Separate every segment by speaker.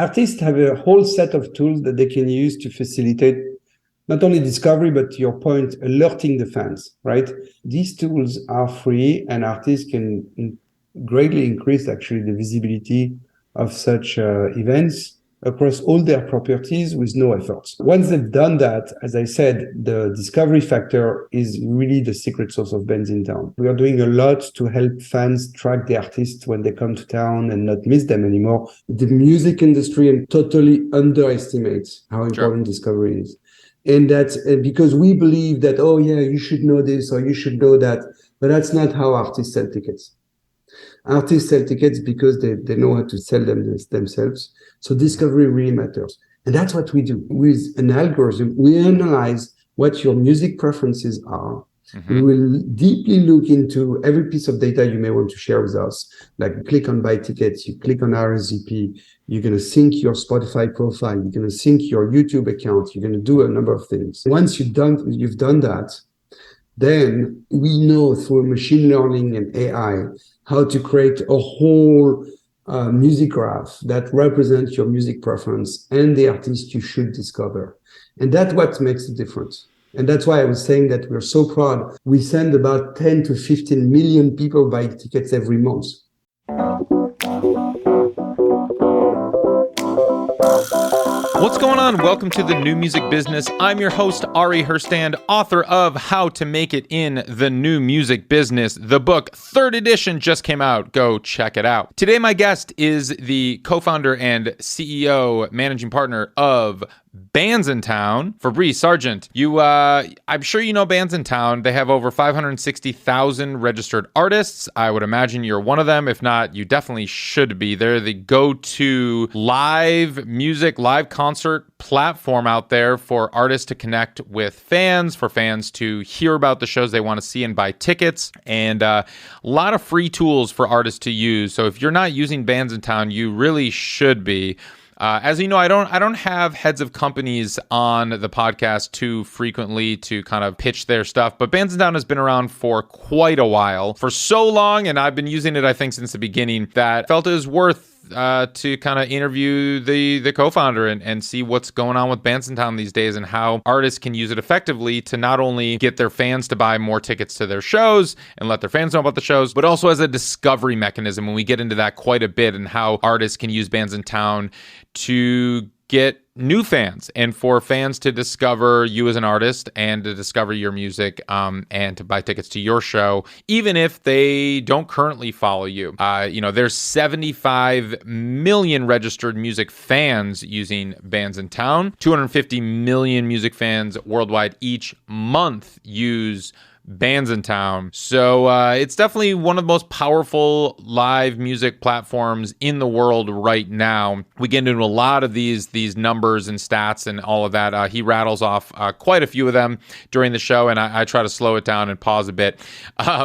Speaker 1: artists have a whole set of tools that they can use to facilitate not only discovery, but to your point, alerting the fans, right? These tools are free, and artists can greatly increase actually the visibility of such events across all their properties with no efforts. Once they've done that, as I said, the discovery factor is really the secret sauce of Bandsintown. We are doing a lot to help fans track the artists when they come to town and not miss them anymore. The music industry totally underestimates how important discovery is. And that's because we believe that, oh yeah, you should know this or you should know that, but that's not how artists sell tickets. Artists sell tickets because they know how to sell them themselves. So discovery really matters. And that's what we do. With an algorithm, we analyze what your music preferences are. Mm-hmm. We will deeply look into every piece of data you may want to share with us. Like click on buy tickets, you click on RSVP, you're going to sync your Spotify profile, you're going to sync your YouTube account, you're going to do a number of things. Once you've done that, then we know through machine learning and AI how to create a whole music graph that represents your music preference and the artist you should discover. And that's what makes the difference. And that's why I was saying that we're so proud. We send about 10 to 15 million people buy tickets every month.
Speaker 2: What's going on? Welcome to the New Music Business. I'm your host, Ari Herstand, author of How to Make It in the New Music Business. The book, 3rd edition, just came out. Go check it out. Today, my guest is the co-founder and CEO, managing partner of Bandsintown, Fabrice Sergent. I'm sure you know Bandsintown. They have over 560,000 registered artists. I would imagine you're one of them. If not, you definitely should be. They're the go-to live music, live concert platform out there for artists to connect with fans, for fans to hear about the shows they want to see and buy tickets, and a lot of free tools for artists to use. So if you're not using Bandsintown, you really should be. As you know, I don't have heads of companies on the podcast too frequently to kind of pitch their stuff, but Bandsintown has been around for quite a while, for so long, and I've been using it, I think, since the beginning, that I felt it was worth to kind of interview the co-founder and see what's going on with Bandsintown these days and how artists can use it effectively to not only get their fans to buy more tickets to their shows and let their fans know about the shows, but also as a discovery mechanism. When we get into that quite a bit and how artists can use Bandsintown to get new fans and for fans to discover you as an artist and to discover your music and to buy tickets to your show, even if they don't currently follow you. There's 75 million registered music fans using Bandsintown. 250 million music fans worldwide each month use Bandsintown. So it's definitely one of the most powerful live music platforms in the world right now. We get into a lot of these numbers and stats and all of that. He rattles off quite a few of them during the show, and I try to slow it down and pause a bit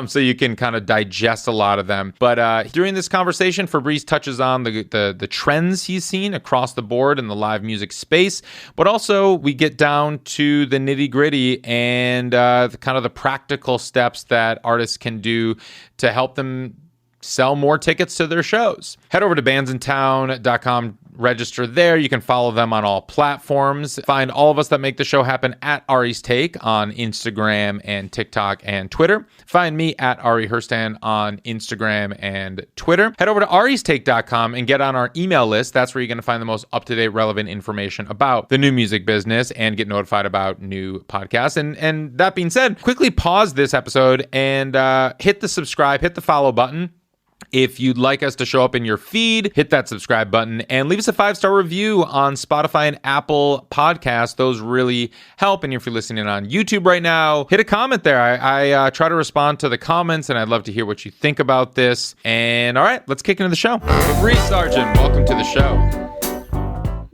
Speaker 2: so you can kind of digest a lot of them. But during this conversation, Fabrice touches on the trends he's seen across the board in the live music space, but also we get down to the nitty-gritty and the practical steps that artists can do to help them sell more tickets to their shows. Head over to bandsintown.com, register there. You can follow them on all platforms. Find all of us that make the show happen at Ari's Take on Instagram and TikTok and Twitter. Find me at Ari Herstand on Instagram and Twitter. Head over to aristake.com and get on our email list. That's where you're going to find the most up-to-date, relevant information about the new music business and get notified about new podcasts. And that being said, quickly pause this episode and hit the subscribe, hit the follow button. If you'd like us to show up in your feed, hit that subscribe button and leave us a 5-star review on Spotify and Apple Podcasts. Those really help. And if you're listening on YouTube right now, hit a comment there. I try to respond to the comments, and I'd love to hear what you think about this. And all right, let's kick into the show. Fabrice Sergent, welcome to the show.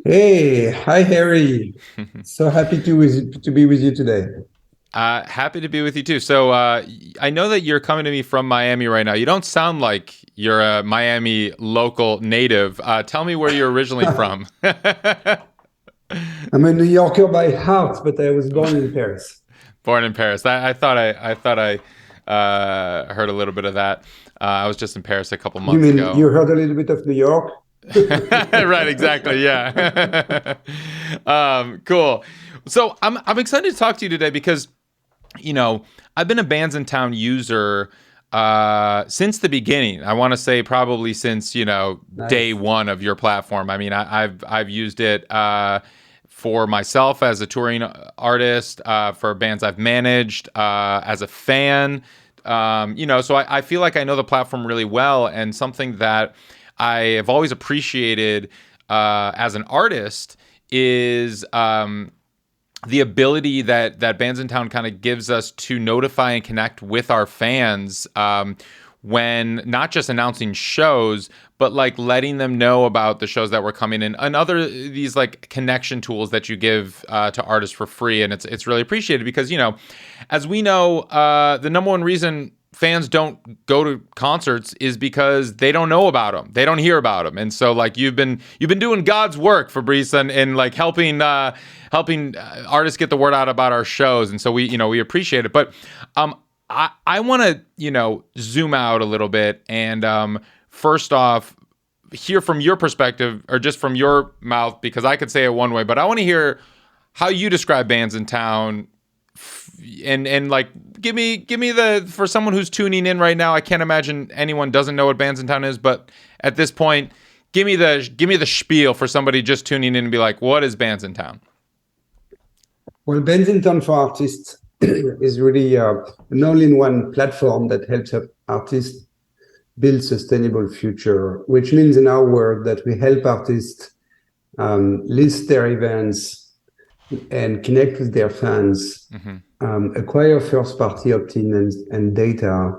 Speaker 1: Hey, hi, Harry. So happy to be with you today.
Speaker 2: Happy to be with you too. So I know that you're coming to me from Miami right now. You don't sound like you're a Miami local native. Tell me where you're originally from.
Speaker 1: I'm a New Yorker by heart, but I was born in Paris.
Speaker 2: Born in Paris. I thought I heard a little bit of that. I was just in Paris a couple months ago.
Speaker 1: You heard a little bit of New York?
Speaker 2: Right, exactly. Yeah. Cool. So I'm excited to talk to you today because, I've been a Bandsintown user since the beginning. I want to say probably since, day
Speaker 1: Nice.
Speaker 2: one of your platform. I mean, I've used it for myself as a touring artist, for bands I've managed, as a fan. So I feel like I know the platform really well, and something that I have always appreciated as an artist is the ability that Bandsintown kind of gives us to notify and connect with our fans, when not just announcing shows, but like letting them know about the shows that were coming in, and other these like connection tools that you give to artists for free. And it's really appreciated because, as we know, the number one reason fans don't go to concerts is because they don't know about them. They don't hear about them. And so like you've been doing God's work, Fabrice, and like helping artists get the word out about our shows. And so we appreciate it. But I want to, zoom out a little bit and first off, hear from your perspective, or just from your mouth, because I could say it one way, but I want to hear how you describe Bandsintown, and like give me the, for someone who's tuning in right now. I can't imagine anyone doesn't know what Bandsintown is, but at this point, give me the spiel for somebody just tuning in and be like, what is Bandsintown?
Speaker 1: Well, Bandsintown for Artists is really an all-in-one platform that helps artists build sustainable future, which means in our world that we help artists list their events and connect with their fans, acquire first-party opt-in and data,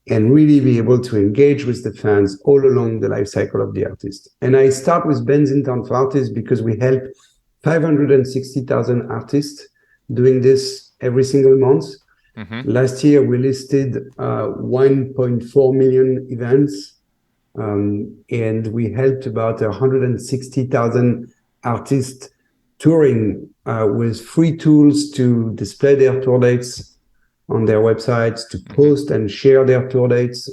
Speaker 1: and really be able to engage with the fans all along the life cycle of the artist. And I start with Bandsintown for Artists because we help 560,000 artists doing this every single month. Last year, we listed 1.4 million events, and we helped about 160,000 artists touring with free tools to display their tour dates on their websites, to post and share their tour dates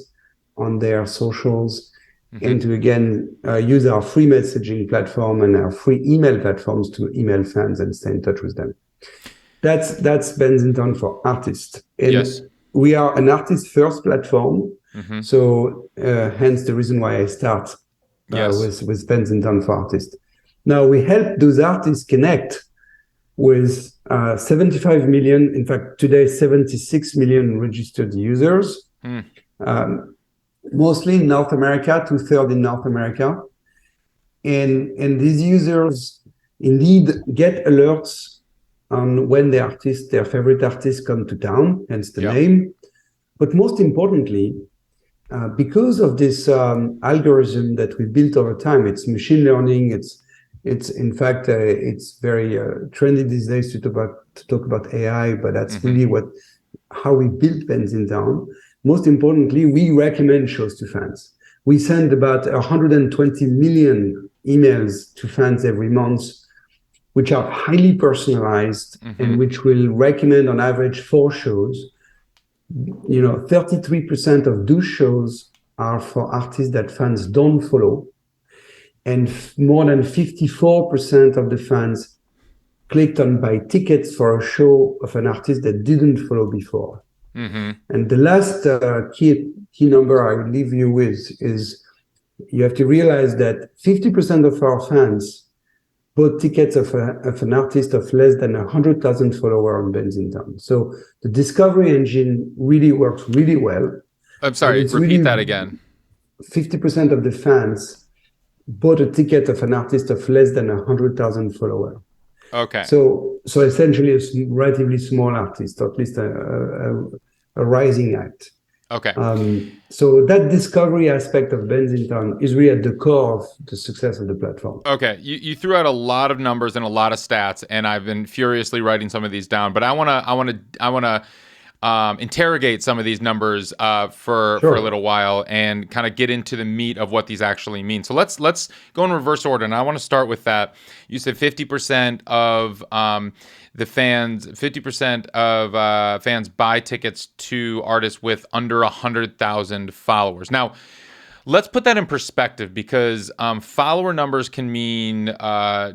Speaker 1: on their socials, and to, again, use our free messaging platform and our free email platforms to email fans and stay in touch with them. That's Bandsintown for Artists. And
Speaker 2: yes,
Speaker 1: we are an artist-first platform, so hence the reason why I start with Bandsintown for Artists. Now, we help those artists connect with 75 million, in fact, today, 76 million registered users, mostly in North America, 2/3 in North America. And these users indeed get alerts on when their favorite artists come to town, hence the name. But most importantly, because of this algorithm that we built over time, it's machine learning. It's in fact, it's very trendy these days to talk about AI, but that's really how we built Bandsintown. Most importantly, we recommend shows to fans. We send about 120 million emails to fans every month, which are highly personalized and which will recommend on average 4 shows. 33% of those shows are for artists that fans don't follow. And more than 54% of the fans clicked on buy tickets for a show of an artist that didn't follow before. And the last key number I would leave you with is you have to realize that 50% of our fans bought tickets of an artist of less than 100,000 followers on Bandsintown. So the discovery engine really works really well.
Speaker 2: I'm sorry, repeat that again.
Speaker 1: 50% of the fans bought a ticket of an artist of less than 100,000 followers.
Speaker 2: Okay.
Speaker 1: So essentially a relatively small artist, or at least a rising act.
Speaker 2: Okay.
Speaker 1: So that discovery aspect of Bandsintown is really at the core of the success of the platform.
Speaker 2: Okay. You threw out a lot of numbers and a lot of stats, and I've been furiously writing some of these down, but I want to interrogate some of these numbers for a little while and kind of get into the meat of what these actually mean. So let's go in reverse order, and I want to start with that. You said 50% of fans buy tickets to artists with under 100,000 followers. Now, Let's put that in perspective, because follower numbers can mean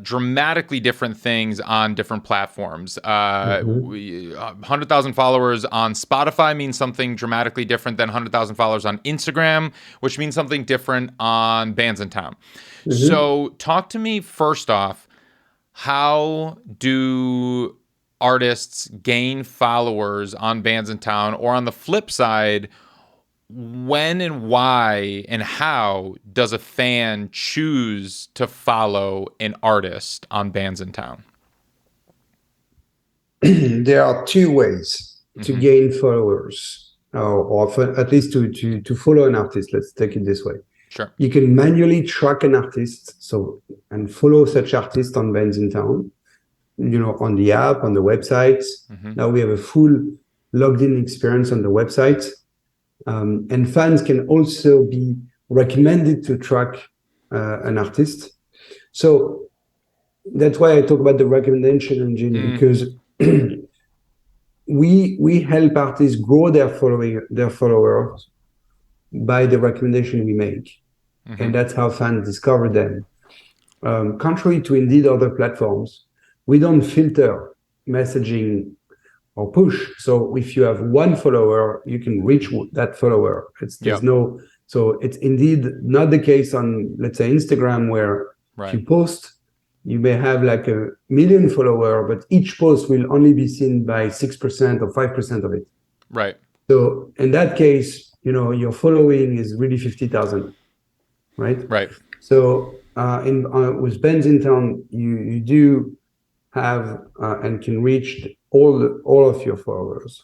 Speaker 2: dramatically different things on different platforms. 100,000 followers on Spotify means something dramatically different than 100,000 followers on Instagram, which means something different on Bandsintown. So talk to me first off, how do artists gain followers on Bandsintown, or on the flip side, when and why and how does a fan choose to follow an artist on Bandsintown?
Speaker 1: There are two ways to gain followers, or at least to follow an artist. Let's take it this way.
Speaker 2: Sure.
Speaker 1: You can manually track an artist, and follow such artist on Bandsintown, on the app, on the website. Now we have a full logged in experience on the website. And fans can also be recommended to track an artist. So that's why I talk about the recommendation engine, because we help artists grow their followers by the recommendation we make. And that's how fans discover them. Contrary to indeed other platforms, we don't filter messaging or push. So if you have one follower, you can reach that follower. So it's indeed not the case on, let's say, Instagram, where if you post, you may have like 1 million follower, but each post will only be seen by 6% or 5% of it.
Speaker 2: Right.
Speaker 1: So in that case, your following is really 50,000, right?
Speaker 2: Right.
Speaker 1: So with Bandsintown, you do have and can reach all of your followers.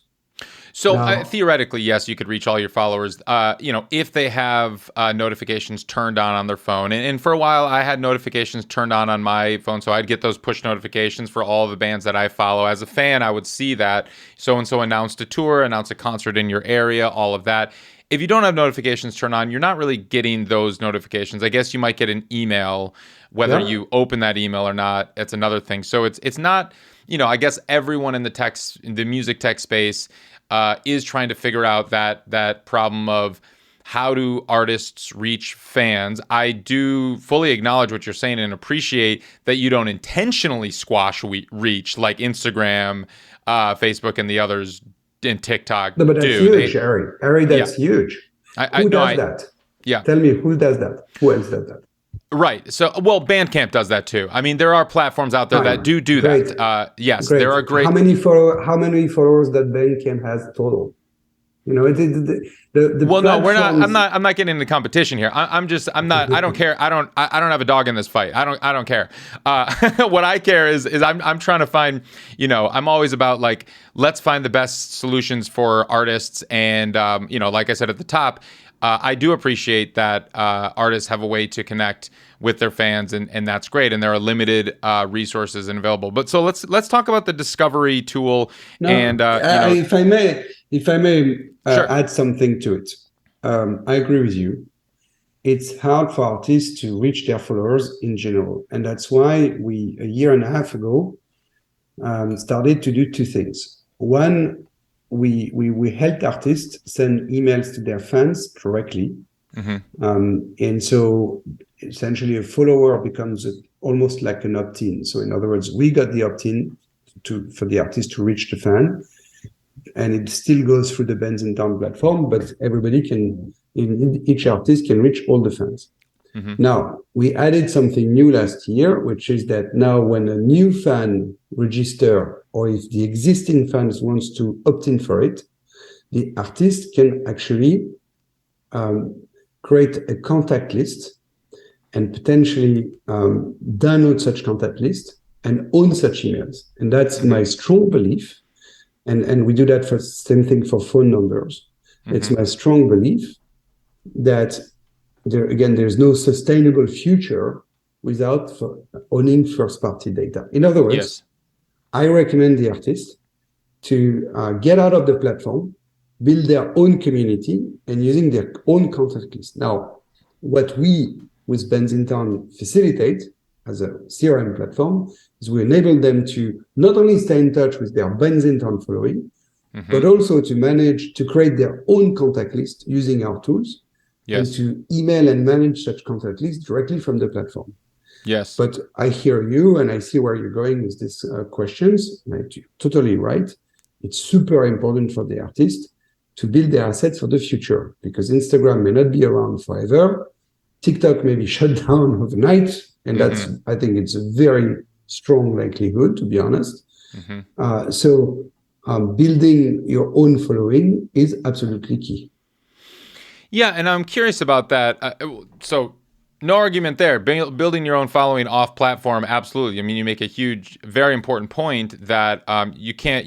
Speaker 2: So theoretically, yes, you could reach all your followers, if they have notifications turned on their phone. And for a while, I had notifications turned on my phone, so I'd get those push notifications for all the bands that I follow. As a fan, I would see that so-and-so announced a tour, announced a concert in your area, all of that. If you don't have notifications turned on, you're not really getting those notifications. I guess you might get an email. Whether you open that email or not, it's another thing. So it's not, I guess everyone in the music tech space is trying to figure out that problem of how do artists reach fans. I do fully acknowledge what you're saying and appreciate that you don't intentionally squash reach like Instagram, Facebook, and the others in TikTok.
Speaker 1: No, but that's huge, Ari. Ari, that's huge. Who does that?
Speaker 2: Yeah.
Speaker 1: Tell me, who does that? Who else does that?
Speaker 2: Right. So, Bandcamp does that too. I mean, there are platforms out there that do
Speaker 1: great.
Speaker 2: that. Yes,
Speaker 1: great.
Speaker 2: There are great.
Speaker 1: How many followers that Bandcamp has total?
Speaker 2: Well, no, we're not. I'm not getting into competition here. I'm not. I don't care. I don't have a dog in this fight. I don't care. What I care is I'm trying to find. I'm always about like, let's find the best solutions for artists. And like I said at the top, I do appreciate that artists have a way to connect with their fans, and that's great. And there are limited resources available. But so let's talk about the discovery tool.
Speaker 1: If I may
Speaker 2: sure.
Speaker 1: add something to it, I agree with you. It's hard for artists to reach their followers in general, and that's why we a year and a half ago started to do two things. One, we helped artists send emails to their fans directly. And so essentially a follower becomes almost like an opt-in. So in other words, we got the opt-in for the artist to reach the fan, and it still goes through the Bandsintown platform, but each artist can reach all the fans. Now, we added something new last year, which is that now when a new fan register, or if the existing fans wants to opt in for it, the artist can actually create a contact list and potentially download such contact list and own such emails. And that's my strong belief. And we do that for same thing for phone numbers. It's my strong belief that there's no sustainable future without owning first-party data. In other words, I recommend the artist to get out of the platform, build their own community, and using their own contact list. Now, what we with Bandsintown facilitate as a CRM platform is we enable them to not only stay in touch with their Bandsintown following, but also to create their own contact list using our tools, and to email and manage such content, at least directly from the platform.
Speaker 2: Yes.
Speaker 1: But I hear you and I see where you're going with these questions. You're totally right. It's super important for the artist to build their assets for the future, because Instagram may not be around forever. TikTok may be shut down overnight. And that's, I think it's a very strong likelihood, to be honest. So building your own following is absolutely key.
Speaker 2: Yeah, and I'm curious about that. So no argument there. Building your own following off platform, absolutely. I mean, you make a huge, very important point that you can't,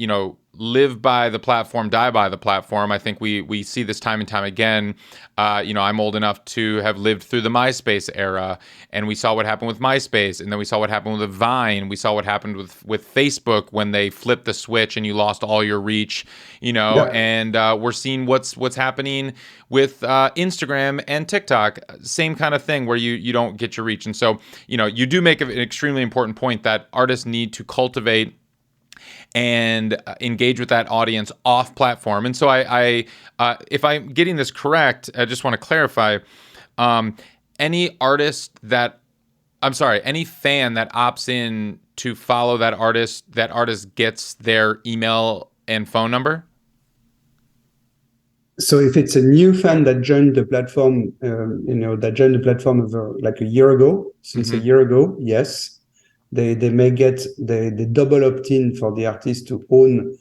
Speaker 2: live by the platform, die by the platform. I think we see this time and time again. I'm old enough to have lived through the MySpace era, and we saw what happened with MySpace, and then we saw what happened with Vine. We saw what happened with Facebook when they flipped the switch and you lost all your reach. And we're seeing what's happening with Instagram and TikTok. Same kind of thing where you don't get your reach. And so, you do make an extremely important point that artists need to cultivate and engage with that audience off platform. And so I if I'm getting this correct, I just want to clarify, any fan that opts in to follow that artist gets their email and phone number?
Speaker 1: So if it's a new fan that joined the platform, over like a year ago, since a year ago, yes. They may get the double opt-in for the artist to own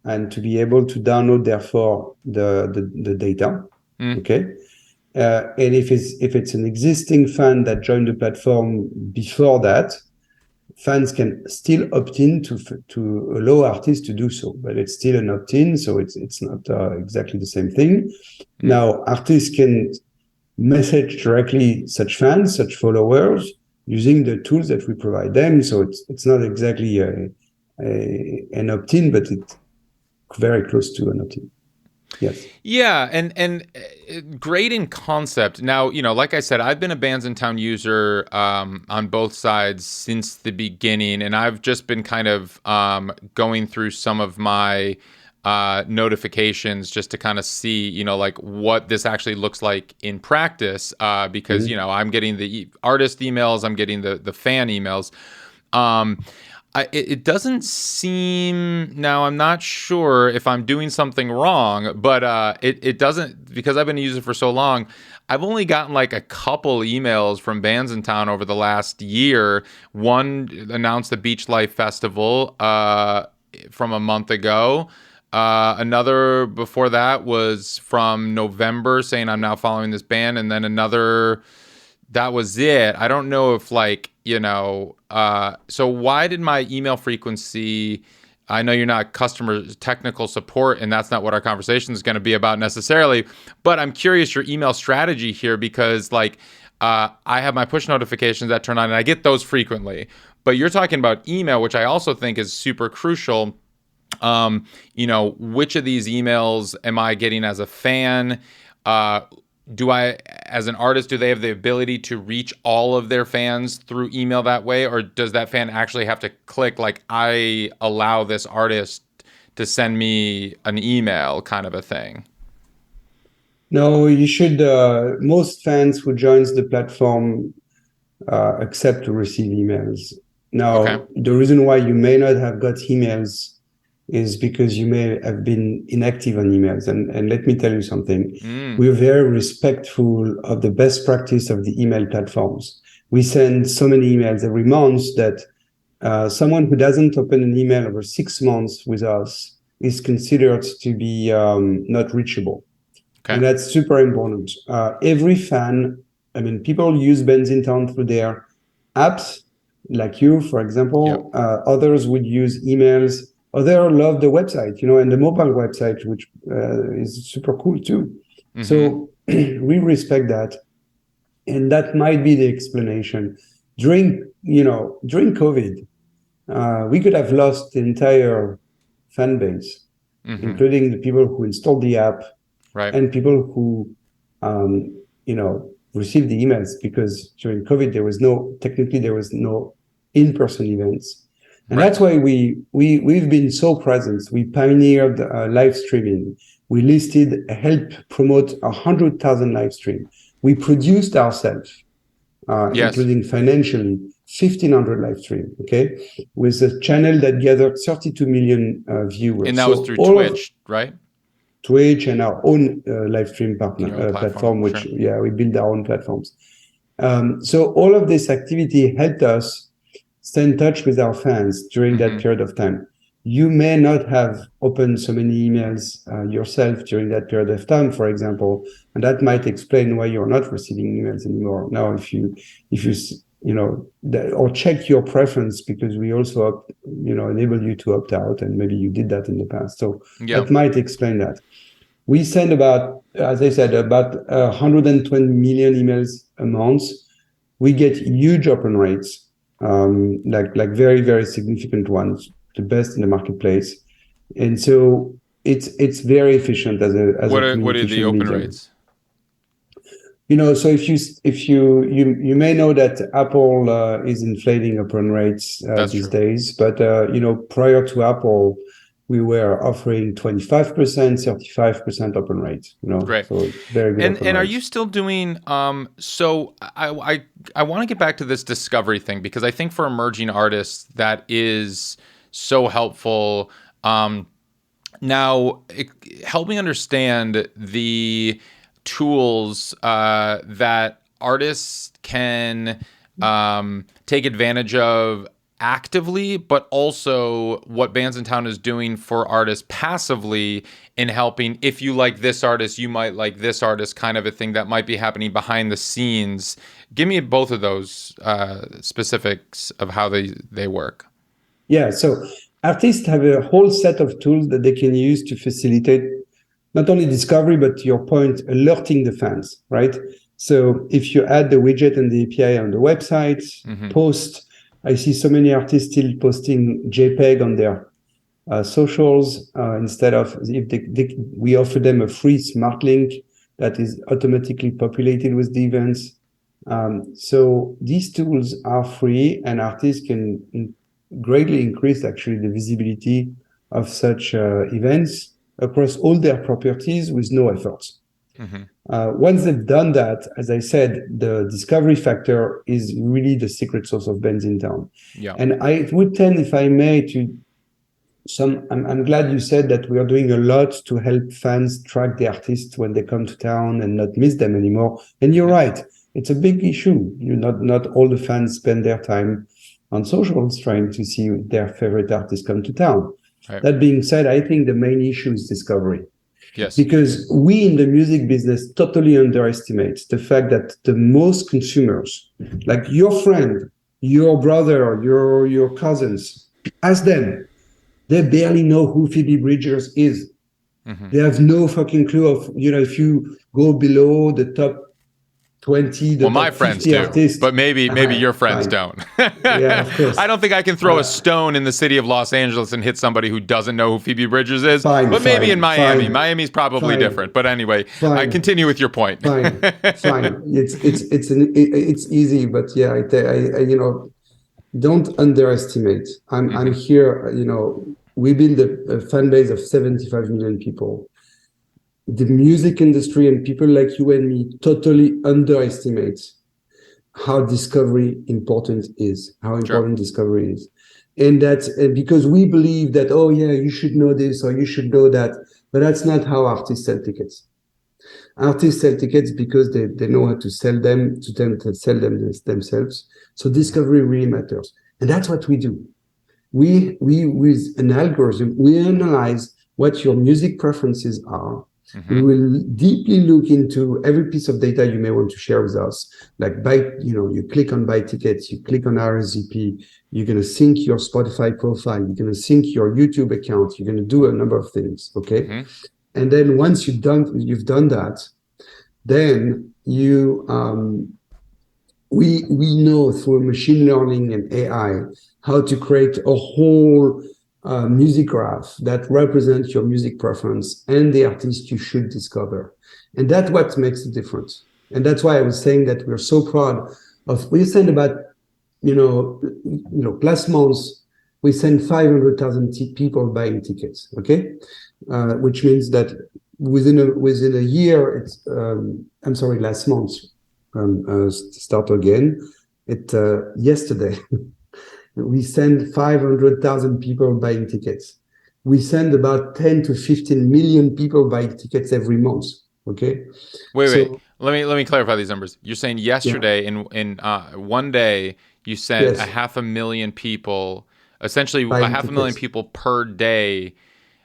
Speaker 1: and to be able to download, therefore, the data. Okay. And if it's an existing fan that joined the platform before that, fans can still opt in to allow artists to do so, but it's still an opt-in, so it's not exactly the same thing. Now, artists can message directly such fans, such followers, using the tools that we provide them. So it's not exactly an opt-in, but it's very close to an opt-in. Yes.
Speaker 2: Yeah, and great in concept. Now, like I said, I've been a Bandsintown user on both sides since the beginning, and I've just been kind of going through some of my notifications just to kind of see, like what this actually looks like in practice, because, I'm getting the artist emails, I'm getting the fan emails. It doesn't seem, now I'm not sure if I'm doing something wrong, but it doesn't, because I've been a user for so long, I've only gotten like a couple emails from Bandsintown over the last year. One announced the Beach Life Festival from a month ago. Another before that was from November saying I'm now following this band. And then another, that was it. I don't know if so why did my email frequency, I know you're not customer technical support and that's not what our conversation is going to be about necessarily, but I'm curious your email strategy here, because I have my push notifications that turn on and I get those frequently, but you're talking about email, which I also think is super crucial. Which of these emails am I getting as a fan? Do I, as an artist, do they have the ability to reach all of their fans through email that way? Or does that fan actually have to click, I allow this artist to send me an email kind of a thing?
Speaker 1: No, you should, most fans who joins the platform accept to receive emails. Now, The reason why you may not have got emails is because you may have been inactive on emails. And let me tell you something. We're very respectful of the best practice of the email platforms. We send so many emails every month that someone who doesn't open an email over 6 months with us is considered to be not reachable. Okay. And that's super important. Every fan, people use Bandsintown through their apps, like you, for example. Others would use emails. Others love the website, and the mobile website, which is super cool too. So we respect that. And that might be the explanation. During COVID, we could have lost the entire fan base, including the people who installed the app, and people who, received the emails, because during COVID, there was no in-person events. And that's why we've been so present. We pioneered live streaming. We listed, help promote 100,000 live stream. We produced ourselves, including financially, 1,500 live stream, okay? With a channel that gathered 32 million viewers.
Speaker 2: And that was through Twitch, right?
Speaker 1: Twitch and our own live stream partner platform, which,
Speaker 2: sure.
Speaker 1: we build our own platforms. So all of this activity helped us stay in touch with our fans during that period of time. You may not have opened so many emails yourself during that period of time, for example, and that might explain why you're not receiving emails anymore. Now, if you or check your preference, because we also enable you to opt out, and maybe you did that in the past. So that might explain that. We send about, as I said, about 120 million emails a month. We get huge open rates, like very, very significant ones, the best in the marketplace. And so it's very efficient as a
Speaker 2: what are the open
Speaker 1: medium.
Speaker 2: rates?
Speaker 1: So if you may know that Apple is inflating open rates these days, but prior to Apple, we were offering 25%, 35% open rate.
Speaker 2: Great.
Speaker 1: So very good.
Speaker 2: And are you still doing? So I want to get back to this discovery thing, because I think for emerging artists that is so helpful. Now, help me understand the tools that artists can take advantage of actively, but also what Bandsintown is doing for artists passively in helping. If you like this artist, you might like this artist, kind of a thing that might be happening behind the scenes. Give me both of those specifics of how they work.
Speaker 1: Yeah, so artists have a whole set of tools that they can use to facilitate not only discovery, but to your point, alerting the fans, right? So if you add the widget and the API on the website, post, I see so many artists still posting JPEG on their socials instead of, we offer them a free smart link that is automatically populated with the events. So these tools are free, and artists can greatly increase actually the visibility of such events across all their properties with no efforts. Once they've done that, as I said, the discovery factor is really the secret sauce of Bandsintown. Yeah. And I would tend, if I may, I'm glad you said that we are doing a lot to help fans track the artists when they come to town and not miss them anymore. And you're right, it's a big issue. Not all the fans spend their time on socials trying to see their favorite artists come to town. Right. That being said, I think the main issue is discovery.
Speaker 2: Yes.
Speaker 1: Because we in the music business totally underestimate the fact that the most consumers, like your friend, your brother, your cousins, ask them, they barely know who Phoebe Bridgers is. They have no fucking clue of, if you go below the top 20, the
Speaker 2: my friends do, artists, but maybe your friends don't.
Speaker 1: Yeah, of course.
Speaker 2: I don't think I can throw a stone in the city of Los Angeles and hit somebody who doesn't know who Phoebe Bridgers is. But maybe in Miami. Miami's probably different. But anyway, I continue with your point.
Speaker 1: Fine. It's easy, but yeah, I don't underestimate. I'm here. We build a fan base of 75 million people. The music industry and people like you and me totally underestimate how important discovery is. And that's because we believe that, you should know this or you should know that, but that's not how artists sell tickets. Artists sell tickets because they know how to sell them, sell them themselves. So discovery really matters. And that's what we do. We with an algorithm, we analyze what your music preferences are. We will deeply look into every piece of data you may want to share with us. Like you click on buy tickets, you click on RSVP, you're going to sync your Spotify profile, you're going to sync your YouTube account, you're going to do a number of things, okay? And then once you've done that, then we know through machine learning and AI how to create a whole music graph that represents your music preference and the artist you should discover. And that's what makes the difference. And that's why I was saying that we're so proud of, we send about, last month, we sent 500,000 people buying tickets, okay? Which means that within a year, last month, start again. Yesterday, we sent 500,000 people buying tickets. We send about 10 to 15 million people buying tickets every month. Okay.
Speaker 2: Wait. Let me clarify these numbers. You're saying yesterday in one day you sent a 500,000 people, essentially
Speaker 1: buying
Speaker 2: 500,000
Speaker 1: tickets.
Speaker 2: people per day.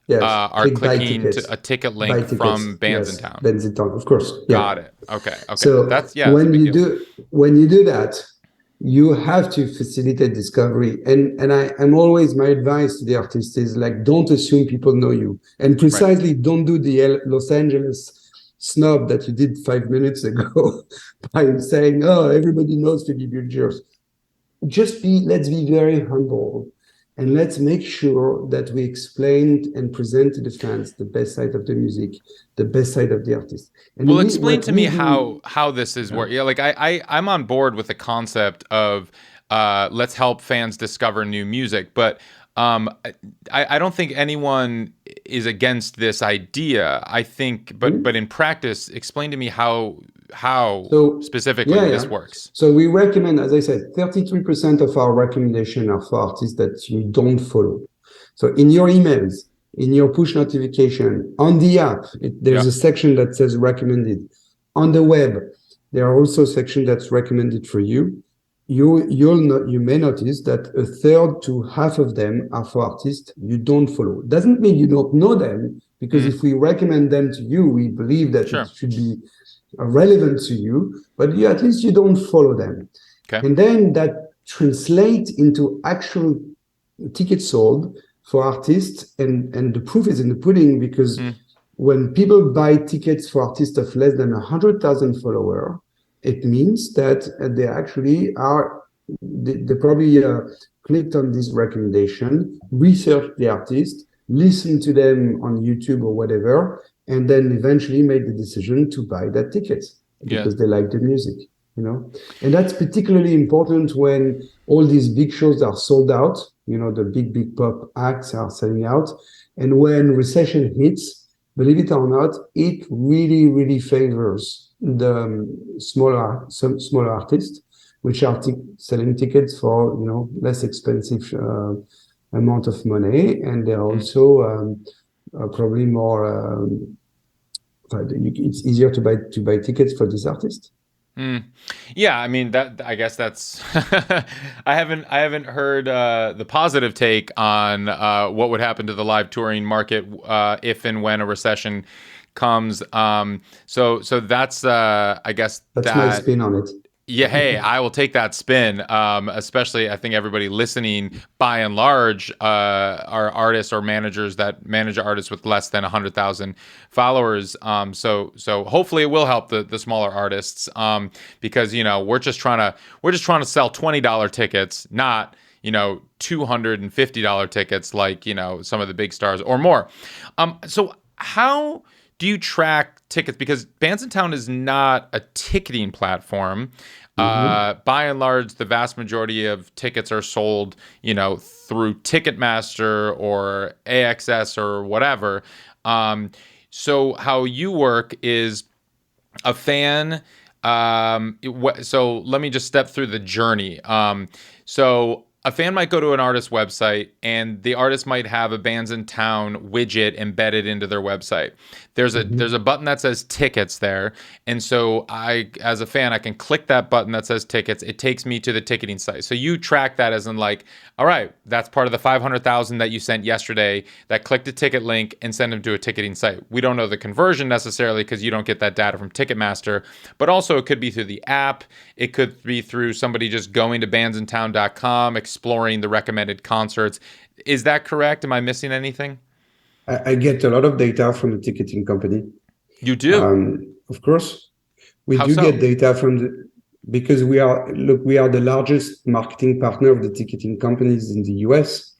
Speaker 1: Yes,
Speaker 2: Are clicking to a ticket link from Bandsintown.
Speaker 1: Yes, Bandsintown, of course.
Speaker 2: Got it. Okay.
Speaker 1: So
Speaker 2: that's
Speaker 1: when
Speaker 2: a big
Speaker 1: you
Speaker 2: deal.
Speaker 1: when you do that, you have to facilitate discovery. And my advice to the artist is like, don't assume people know you. And precisely don't do the Los Angeles snob that you did 5 minutes ago by saying, oh, everybody knows Phoebe Bridgers. Let's be very humble. And let's make sure that we explain and present to the fans the best side of the music, the best side of the artist. And
Speaker 2: explain to me how this is working. Yeah, like I'm on board with the concept of let's help fans discover new music, but I don't think anyone is against this idea. I think, but in practice, explain to me how specifically this works.
Speaker 1: So we recommend, as I said, 33% of our recommendation are for artists that you don't follow. So in your emails, in your push notification, on the app, there's a section that says recommended. On the web, there are also sections that's recommended for you. You may notice that a third to half of them are for artists you don't follow. Doesn't mean you don't know them, because if we recommend them to you, we believe that it should be relevant to you, but at least you don't follow them.
Speaker 2: Okay.
Speaker 1: And then that translates into actual tickets sold for artists, and the proof is in the pudding, because when people buy tickets for artists of less than 100,000 followers, it means that they actually they probably clicked on this recommendation, researched the artist, listened to them on YouTube or whatever, and then eventually made the decision to buy that ticket because they like the music, And that's particularly important when all these big shows are sold out, the big pop acts are selling out. And when recession hits, believe it or not, it really, really favors the smaller artists, which are selling tickets for, less expensive amount of money. And they're also probably more... it's easier to buy tickets for this artist.
Speaker 2: Yeah, I mean I guess that's I haven't heard the positive take on what would happen to the live touring market if and when a recession comes. So that's I guess
Speaker 1: that's my spin on it.
Speaker 2: Yeah, hey, I will take that spin. Especially, I think everybody listening, by and large, are artists or managers that manage artists with less than 100,000 followers. So hopefully it will help the smaller artists. Because we're just trying to sell $20 tickets, not $250 tickets like some of the big stars or more. So how do you track tickets? Because Bandsintown is not a ticketing platform. By and large, the vast majority of tickets are sold, through Ticketmaster or AXS or whatever. So how you work is a fan. So let me just step through the journey. So a fan might go to an artist's website, and the artist might have a Bandsintown widget embedded into their website. There's a button that says tickets there. And so I, as a fan, I can click that button that says tickets. It takes me to the ticketing site. So you track that as in like, all right, that's part of the 500,000 that you sent yesterday that clicked a ticket link and sent them to a ticketing site. We don't know the conversion necessarily because you don't get that data from Ticketmaster, but also it could be through the app. It could be through somebody just going to bandsintown.com, exploring the recommended concerts. Is that correct? Am I missing anything?
Speaker 1: I get a lot of data from the ticketing company.
Speaker 2: You do?
Speaker 1: Of course. We
Speaker 2: How
Speaker 1: do
Speaker 2: so?
Speaker 1: get data because we are the largest marketing partner of the ticketing companies in the US.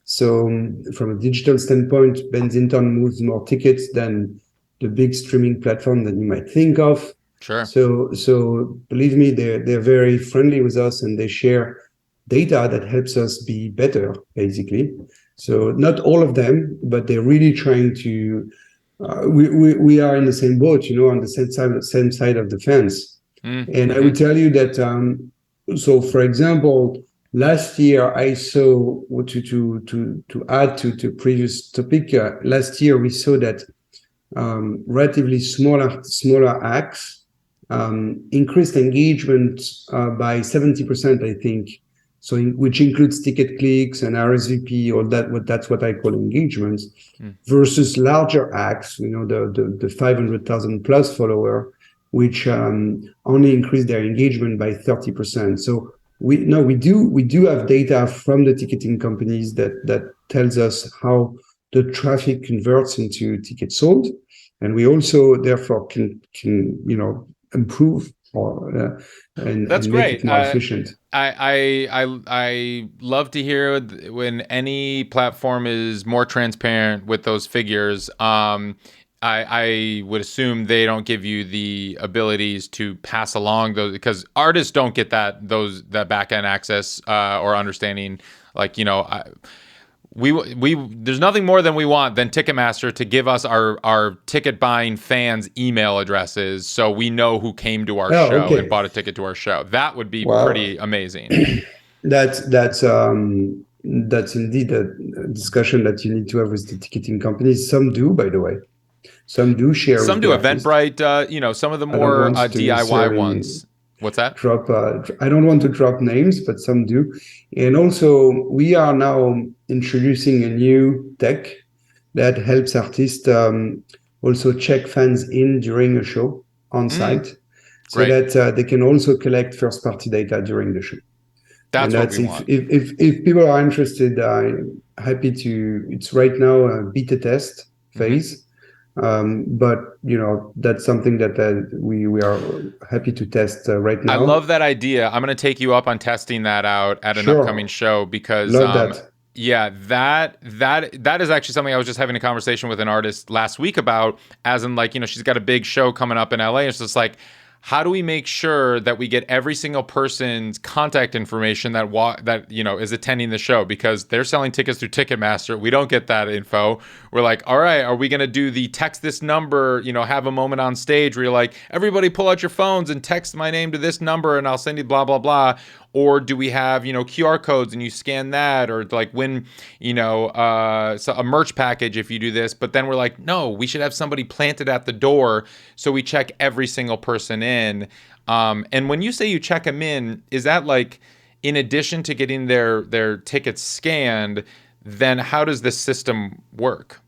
Speaker 1: So from a digital standpoint, Bandsintown moves more tickets than the big streaming platform that you might think of.
Speaker 2: Sure.
Speaker 1: So believe me, they're very friendly with us, and they share data that helps us be better, basically. So not all of them, but they're really trying to we are in the same boat, on the same side of the fence. And I would tell you that, so for example, last year I saw, to add to previous topic, last year we saw that relatively smaller acts increased engagement by 70%, I think. So, which includes ticket clicks and RSVP, or that's what I call engagements, versus larger acts, the 500,000 plus follower, which only increased their engagement by 30%. So we do have data from the ticketing companies that tells us how the traffic converts into tickets sold, and we also therefore can improve and
Speaker 2: That's
Speaker 1: make
Speaker 2: great.
Speaker 1: it more efficient.
Speaker 2: I love to hear when any platform is more transparent with those figures. I would assume they don't give you the abilities to pass along those, because artists don't get that back end access or understanding. Like, we there's nothing more than we want than Ticketmaster to give us our ticket buying fans' email addresses, so we know who came to our show and bought a ticket to our show. That would be pretty amazing.
Speaker 1: That's indeed a discussion that you need to have with the ticketing companies. Some do, by the way. Some do share.
Speaker 2: Some do. Eventbrite. Some of the more DIY ones. What's that?
Speaker 1: I don't want to drop names, but some do. And also, we are now introducing a new tech that helps artists also check fans in during a show on site, so that they can also collect first-party data during the show.
Speaker 2: That's what we want.
Speaker 1: If people are interested, I'm happy to. It's right now a beta test phase. But that's something that we are happy to test right now.
Speaker 2: I love that idea. I'm going to take you up on testing that out at an upcoming show, because that is actually something I was just having a conversation with an artist last week about, as in, like, she's got a big show coming up in LA. It's just like, how do we make sure that we get every single person's contact information that is attending the show? Because they're selling tickets through Ticketmaster. We don't get that info. We're like, all right, are we going to do the text this number, have a moment on stage where you're like, everybody pull out your phones and text my name to this number and I'll send you blah, blah, blah. Or do we have, QR codes and you scan that, or like win, so a merch package if you do this? But then we're like, no, we should have somebody planted at the door, so we check every single person in. And when you say you check them in, is that like, in addition to getting their tickets scanned, then how does this system work?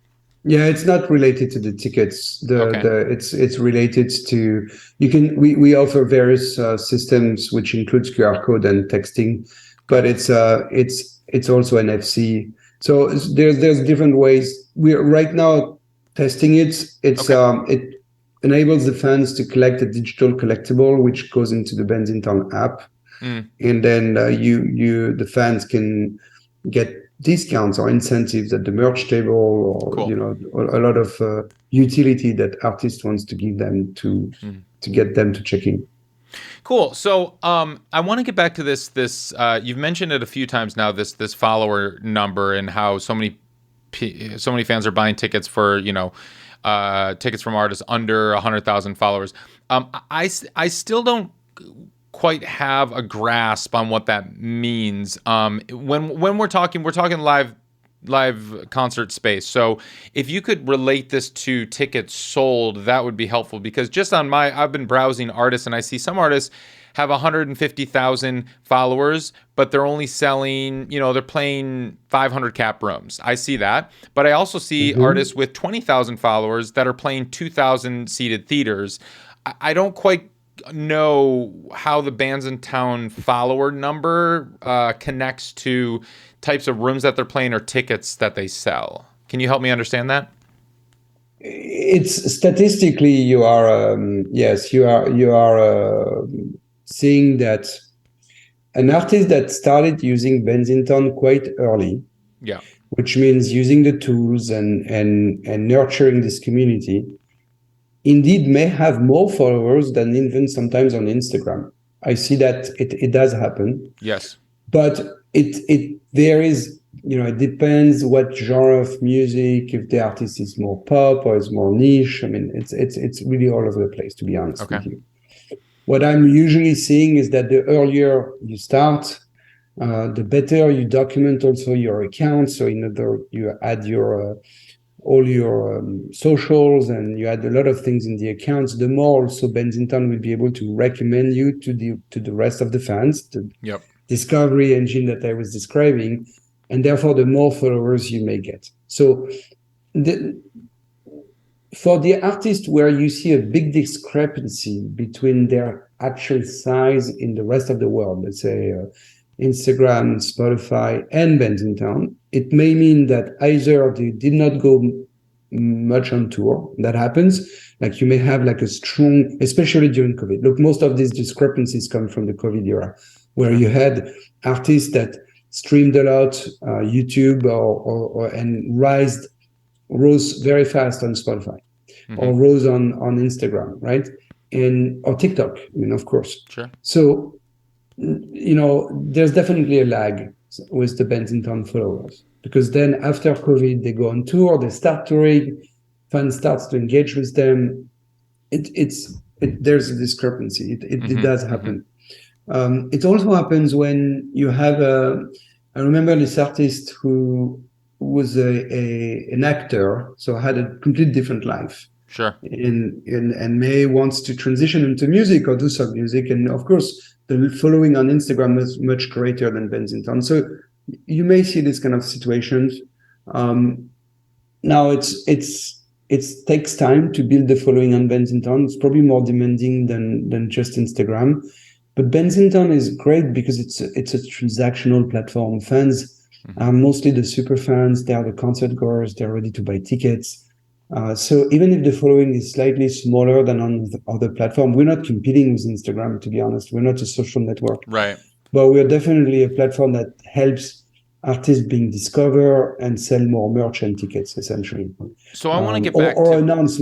Speaker 1: Yeah, it's not related to the tickets. It's related to, we offer various systems which includes QR code and texting, but it's also NFC. So there's different ways. We're right now testing it. It enables the fans to collect a digital collectible which goes into the Bandsintown app, and then the fans can get discounts or incentives at the merch table, or a lot of utility that artist wants to give them to get them to check in.
Speaker 2: Cool. So I want to get back to this you've mentioned it a few times now, this follower number, and how so many fans are buying tickets for tickets from artists under 100,000 followers. I still don't quite have a grasp on what that means. When we're talking live concert space. So if you could relate this to tickets sold, that would be helpful, because just I've been browsing artists, and I see some artists have 150,000 followers, but they're only selling, they're playing 500 cap rooms. I see that. But I also see artists with 20,000 followers that are playing 2,000 seated theaters. I don't quite know how the Bandsintown follower number connects to types of rooms that they're playing or tickets that they sell. Can you help me understand that?
Speaker 1: It's statistically, you are seeing that an artist that started using Bandsintown quite early, which means using the tools and nurturing this community, indeed may have more followers than even sometimes on Instagram. I see that it does happen.
Speaker 2: Yes.
Speaker 1: But there is it depends what genre of music, if the artist is more pop or is more niche. I mean, it's really all over the place, to be honest with you. What I'm usually seeing is that the earlier you start, the better you document also your account. So you add your all your socials, and you add a lot of things in the accounts, the more also Bandsintown will be able to recommend you to the rest of the fans, the discovery engine that I was describing, and therefore the more followers you may get. So for the artist where you see a big discrepancy between their actual size in the rest of the world, let's say Instagram, Spotify, and Bandsintown, it may mean that either they did not go much on tour. That happens. Like you may have like a strong, especially during COVID. Look, most of these discrepancies come from the COVID era, where you had artists that streamed a lot, YouTube and rose very fast on Spotify, or rose on Instagram, right? Or TikTok, of course.
Speaker 2: Sure.
Speaker 1: So, there's definitely a lag with the Bandsintown followers, because then after COVID, they go on tour, they start touring, fans starts to engage with them. There's a discrepancy. It does happen. It also happens when you have I remember this artist who was an actor, so had a complete different life.
Speaker 2: Sure.
Speaker 1: And May wants to transition into music or do some music. And of course, the following on Instagram is much greater than Bandsintown. So you may see this kind of situations. Now it takes time to build the following on Bandsintown. It's probably more demanding than just Instagram. But Bandsintown is great because it's a transactional platform. Fans are mostly the super fans. They are the concert goers. They're ready to buy tickets. So even if the following is slightly smaller than on the other platform, we're not competing with Instagram, to be honest. We're not a social network.
Speaker 2: Right.
Speaker 1: But we're definitely a platform that helps artists being discovered and sell more merch and tickets, essentially.
Speaker 2: So I want to get back
Speaker 1: announce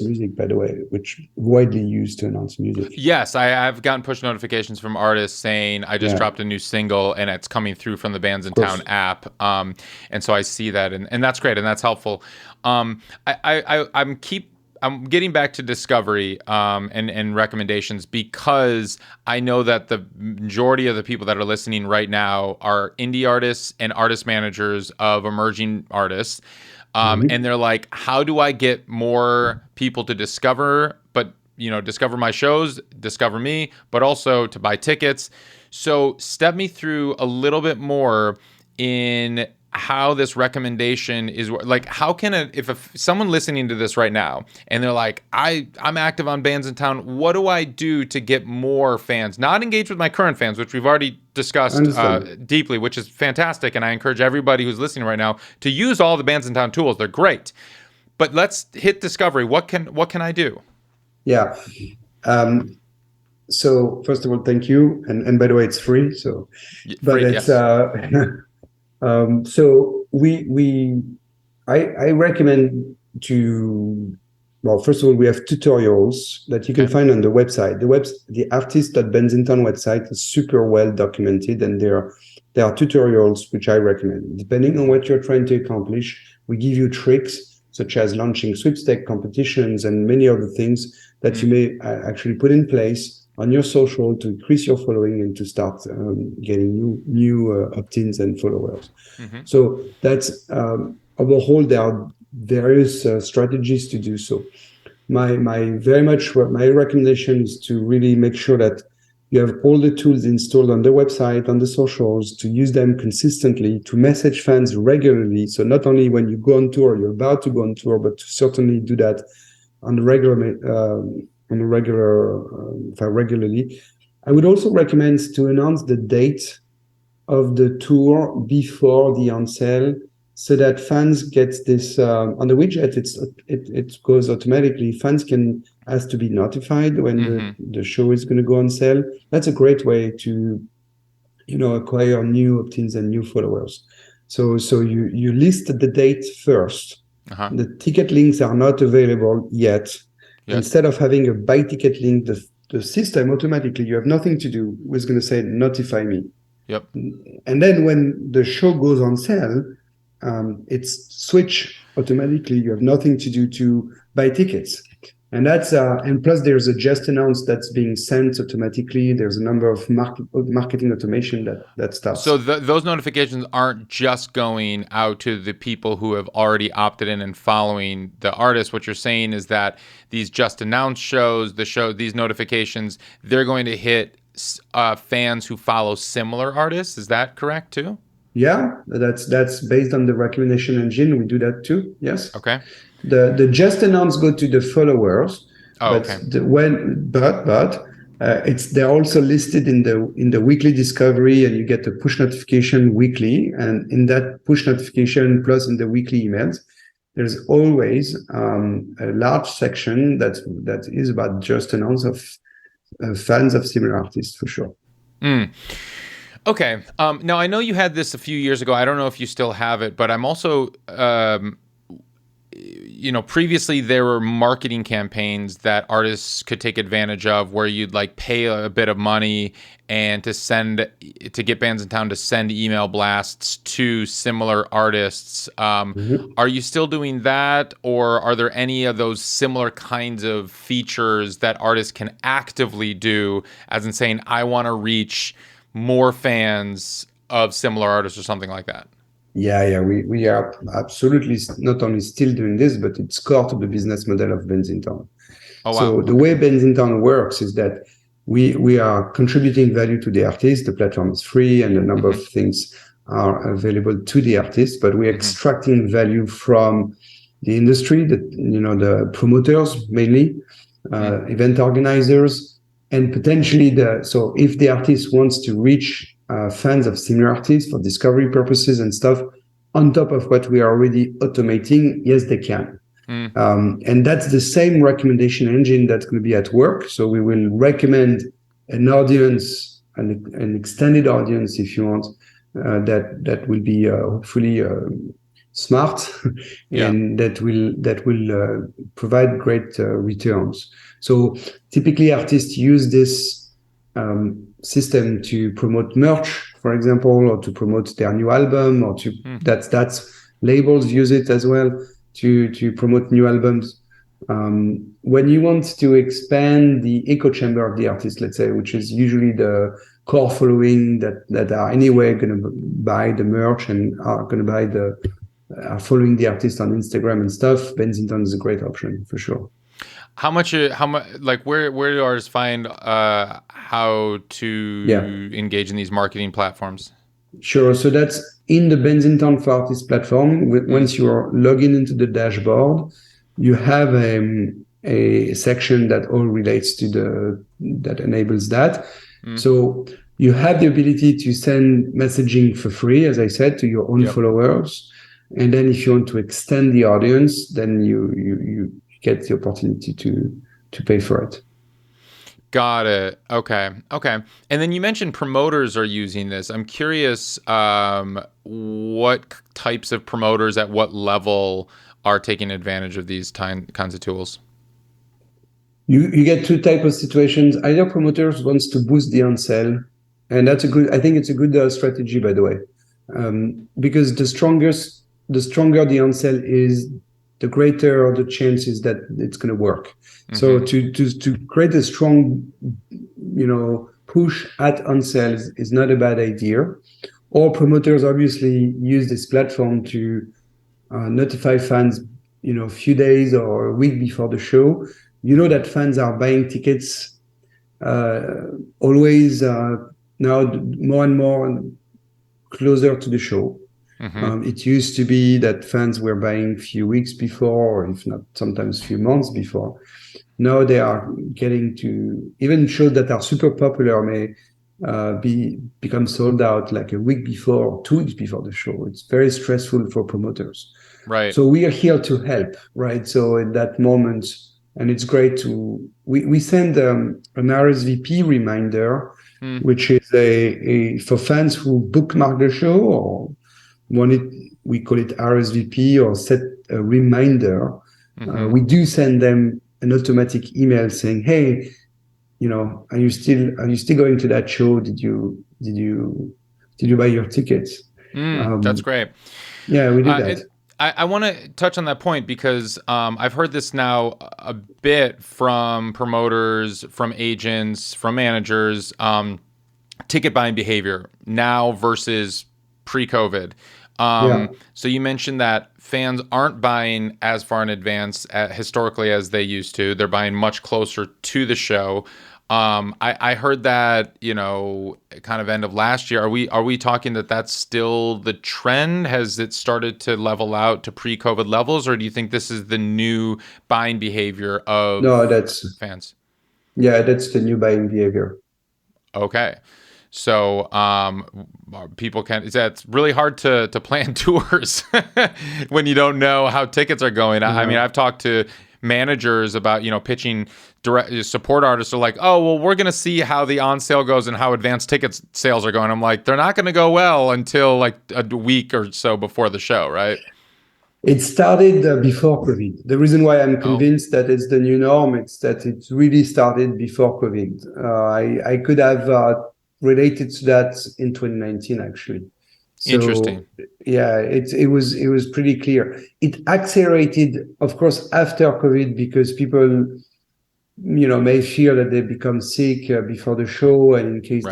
Speaker 1: music, by the way, which widely used to announce music.
Speaker 2: Yes, I've gotten push notifications from artists saying I just dropped a new single and it's coming through from the Bandsintown app. And so I see that, and that's great and that's helpful. I'm getting back to discovery and recommendations, because I know that the majority of the people that are listening right now are indie artists and artist managers of emerging artists. And they're like, how do I get more people to discover my shows, discover me, but also to buy tickets? So step me through a little bit more in how this recommendation is, like, how can if someone listening to this right now and they're like, I'm active on Bandsintown, what do I do to get more fans? Not engage with my current fans, which we've already discussed deeply, which is fantastic, and I encourage everybody who's listening right now to use all the Bandsintown tools. They're great, but let's hit discovery. What can I do?
Speaker 1: Yeah. So first of all, thank you, and by the way, it's free. So, but it's so I recommend first of all, we have tutorials that you can find on the website. The artist.bandsintown website is super well documented, and there are tutorials which I recommend. Depending on what you're trying to accomplish, we give you tricks such as launching sweepstake competitions and many other things that you may actually put in place on your social to increase your following and to start getting new opt-ins and followers. So that's overall, there are various strategies to do so. My recommendation is to really make sure that you have all the tools installed on the website, on the socials, to use them consistently, to message fans regularly. So not only when you go on tour, you're about to go on tour, but to certainly do that on a regularly. I would also recommend to announce the date of the tour before the on sale, so that fans get this on the widget. It goes automatically. Fans can ask to be notified when the show is going to go on sale. That's a great way to acquire new opt-ins and new followers. So you list the date first. The ticket links are not available yet. Yes. Instead of having a buy ticket link, the system automatically, you have nothing to do, is going to say notify me.
Speaker 2: Yep.
Speaker 1: And then when the show goes on sale, it's switch automatically. You have nothing to do to buy tickets. And that's and plus there's a just announced that's being sent automatically. There's a number of marketing automation that starts.
Speaker 2: So those notifications aren't just going out to the people who have already opted in and following the artist. What you're saying is that these just announced shows, these notifications, they're going to hit fans who follow similar artists. Is that correct too?
Speaker 1: Yeah, that's based on the recommendation engine. We do that too. Yes.
Speaker 2: Okay.
Speaker 1: The just announced go to the followers, but
Speaker 2: okay.
Speaker 1: They're also listed in the weekly discovery, and you get a push notification weekly. And in that push notification plus in the weekly emails, there's always a large section that is about just announced of fans of similar artists for sure.
Speaker 2: Okay. Now I know you had this a few years ago. I don't know if you still have it, but I'm also previously there were marketing campaigns that artists could take advantage of where you'd like pay a bit of money and to get Bandsintown to send email blasts to similar artists. Are you still doing that, or are there any of those similar kinds of features that artists can actively do, as in saying, I want to reach more fans of similar artists or something like that?
Speaker 1: Yeah, we are absolutely not only still doing this, but it's core to the business model of Bandsintown.
Speaker 2: Oh, wow.
Speaker 1: So the way Bandsintown works is that we are contributing value to the artist. The platform is free, and a number of things are available to the artist, but we're extracting value from the industry, the promoters mainly, event organizers, and potentially so if the artist wants to reach fans of similar artists for discovery purposes and stuff, on top of what we are already automating, yes, they can. And that's the same recommendation engine that's going to be at work. So we will recommend an audience, an extended audience, if you want, that will be hopefully smart and that will provide great returns. So typically artists use this system to promote merch, for example, or to promote their new album, or to that's labels use it as well to promote new albums. When you want to expand the echo chamber of the artist, let's say, which is usually the core following that are anyway going to buy the merch and are going to are following the artist on Instagram and stuff, Bandsintown is a great option for sure.
Speaker 2: How much, like, where do artists find how to engage in these marketing platforms?
Speaker 1: Sure. So that's in the Bandsintown for Artists platform. Once you are logging into the dashboard, you have a section that all relates to that enables that. So you have the ability to send messaging for free, as I said, to your own followers. And then if you want to extend the audience, then you get the opportunity to pay for it.
Speaker 2: Got it. Okay. And then you mentioned promoters are using this. I'm curious what types of promoters at what level are taking advantage of these kinds of tools.
Speaker 1: You get two types of situations. Either promoters wants to boost the on sale, and I think it's a good strategy, by the way, because the stronger the on sale is, the greater are the chances that it's going to work. So to create a strong, push at on sales is not a bad idea. Or promoters obviously use this platform to notify fans, a few days or a week before the show. You know that fans are buying tickets always now more and more closer to the show. It used to be that fans were buying a few weeks before, or if not, sometimes a few months before. Now they are getting to even shows that are super popular may become sold out like a week before or 2 weeks before the show. It's very stressful for promoters.
Speaker 2: Right.
Speaker 1: So we are here to help, right? So at that moment, and it's great we send an RSVP reminder, which is for fans who bookmark the show or we call it RSVP or set a reminder. We do send them an automatic email saying, "Hey, are you still going to that show? Did you did you buy your tickets?
Speaker 2: That's great.
Speaker 1: Yeah, we did that.
Speaker 2: I want to touch on that point because I've heard this now a bit from promoters, from agents, from managers, ticket buying behavior now versus pre-COVID. So you mentioned that fans aren't buying as far in advance historically as they used to. They're buying much closer to the show. I heard that, kind of end of last year. Are we talking that that's still the trend? Has it started to level out to pre-COVID levels, or do you think this is the new buying behavior of fans?
Speaker 1: Yeah, that's the new buying behavior.
Speaker 2: Okay. So people it's really hard to plan tours when you don't know how tickets are going. I mean, I've talked to managers about, pitching direct support artists are like, oh, well, we're going to see how the on sale goes and how advanced ticket sales are going. I'm like, they're not going to go well until like a week or so before the show, right?
Speaker 1: It started before COVID. The reason why I'm convinced that it's the new norm, it's that it really started before COVID. I could have related to that in 2019, actually. So,
Speaker 2: interesting.
Speaker 1: Yeah, it was pretty clear. It accelerated, of course, after COVID because people, may fear that they become sick before the show, and in case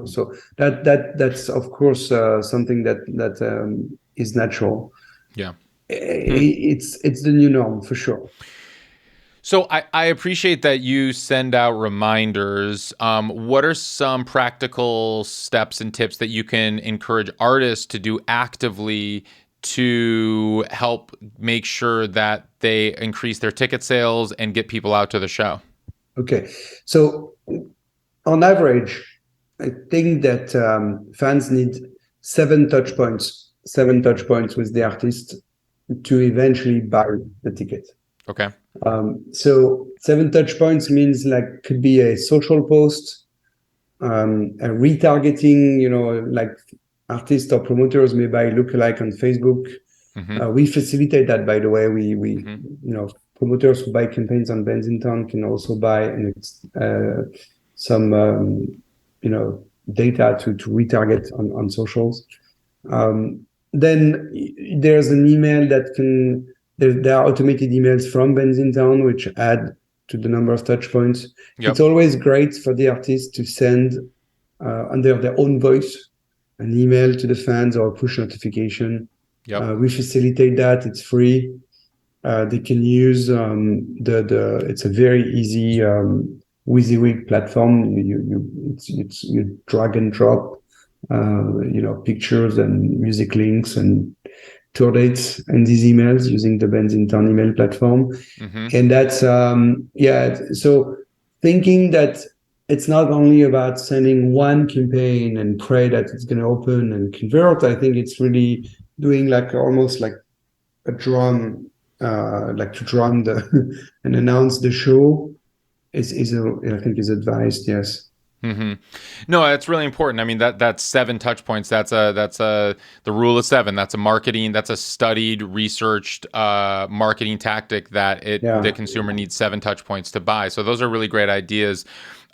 Speaker 1: so that's of course something that is natural.
Speaker 2: Yeah,
Speaker 1: it's the new norm for sure.
Speaker 2: So I appreciate that you send out reminders. What are some practical steps and tips that you can encourage artists to do actively to help make sure that they increase their ticket sales and get people out to the show?
Speaker 1: Okay. So on average, I think that fans need 7 touch points with the artist to eventually buy the ticket.
Speaker 2: Okay.
Speaker 1: So 7 touch points means like could be a social post, a retargeting, like artists or promoters may buy lookalike on Facebook. We facilitate that, by the way. We promoters who buy campaigns on Bandsintown can also buy some data to retarget on socials. Then there's an email that there are automated emails from Bandsintown which add to the number of touch points. Yep. It's always great for the artist to send under their own voice an email to the fans or a push notification. Yep. We facilitate that. It's free. They can use it's a very easy WYSIWYG platform. You drag and drop pictures and music links and tour dates and these emails using the Bandsintown email platform. And that's so thinking that it's not only about sending one campaign and pray that it's going to open and convert. I think it's really doing like almost like a drum, like to drum and announce the show I think is advised. Yes.
Speaker 2: No, that's really important. I mean, that's 7 touch points. That's the rule of 7. That's a studied, researched marketing tactic that the consumer needs 7 touch points to buy. So those are really great ideas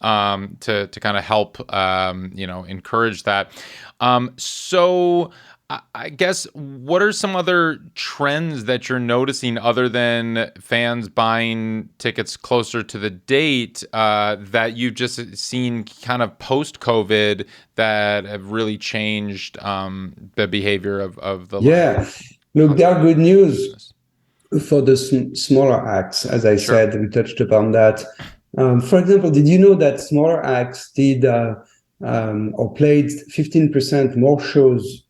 Speaker 2: to kind of help encourage that. So I guess what are some other trends that you're noticing other than fans buying tickets closer to the date that you've just seen kind of post-COVID that have really changed the behavior of the
Speaker 1: Look, there are good news for the smaller acts. As I said, we touched upon that. For example, did you know that smaller acts did or played 15% more shows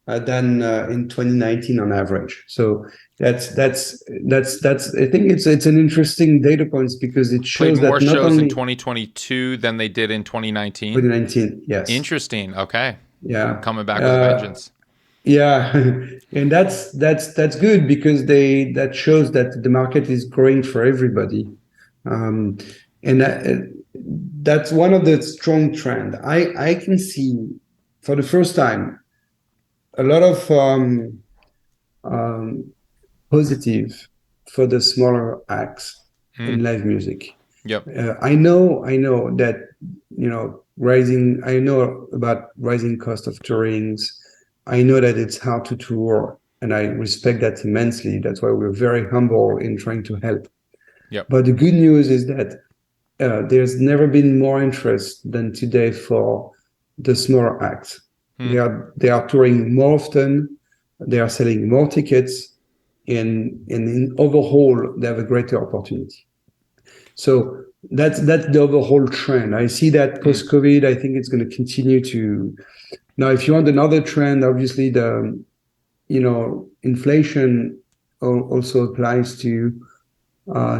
Speaker 1: than in 2019 on average? So that's I think it's an interesting data points because it shows that
Speaker 2: more
Speaker 1: not
Speaker 2: shows
Speaker 1: only
Speaker 2: in 2022 than they did in 2019.
Speaker 1: 2019, yes.
Speaker 2: Interesting. Okay.
Speaker 1: Yeah.
Speaker 2: Coming back with a vengeance.
Speaker 1: Yeah, and that's good because that shows that the market is growing for everybody, and that's one of the strong trend. I can see for the first time a lot of positive for the smaller acts in live music.
Speaker 2: Yep.
Speaker 1: I know that I know about rising cost of tourings. I know that it's hard to tour, and I respect that immensely. That's why we're very humble in trying to help.
Speaker 2: Yep.
Speaker 1: But the good news is that there's never been more interest than today for the smaller acts. They are touring more often. They are selling more tickets, and in overall, they have a greater opportunity. So that's the overall trend. I see that post-COVID. I think it's going to continue to. Now, if you want another trend, obviously inflation also applies to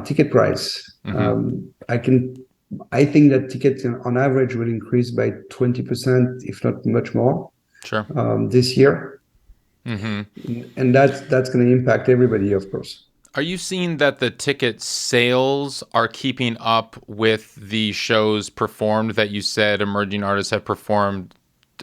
Speaker 1: ticket price. I think that tickets on average will increase by 20%, if not much more, this year. And that's going to impact everybody, of course.
Speaker 2: Are you seeing that the ticket sales are keeping up with the shows performed that you said emerging artists have performed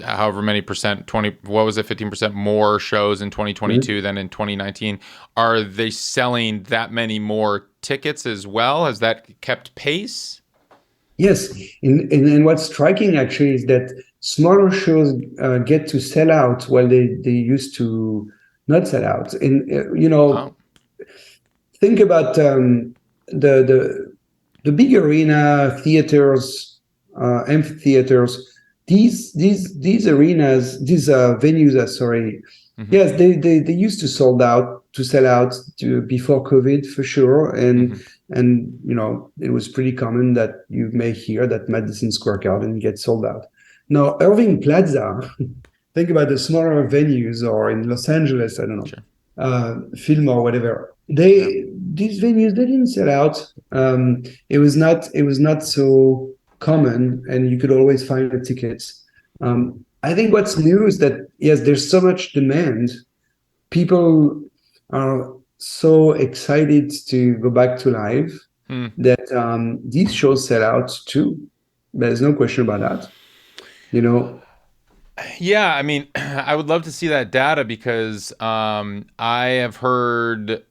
Speaker 2: however many percent, 20, what was it, 15% more shows in 2022 than in 2019? Are they selling that many more tickets as well? Has that kept pace?
Speaker 1: Yes. And what's striking actually is that smaller shows get to sell out while they used to not sell out. And, think about the big arena theaters, amphitheaters. These arenas, these venues yes, they used to sell out before COVID for sure, and it was pretty common that you may hear that Madison Square Garden gets sold out. Now Irving Plaza, think about the smaller venues, or in Los Angeles, I don't know, Film or whatever. These venues, they didn't sell out. It was not so common, and you could always find the tickets. I think what's new is that, yes, there's so much demand. People are so excited to go back to live that these shows sell out too. There's no question about that.
Speaker 2: Yeah, I mean, I would love to see that data because I have heard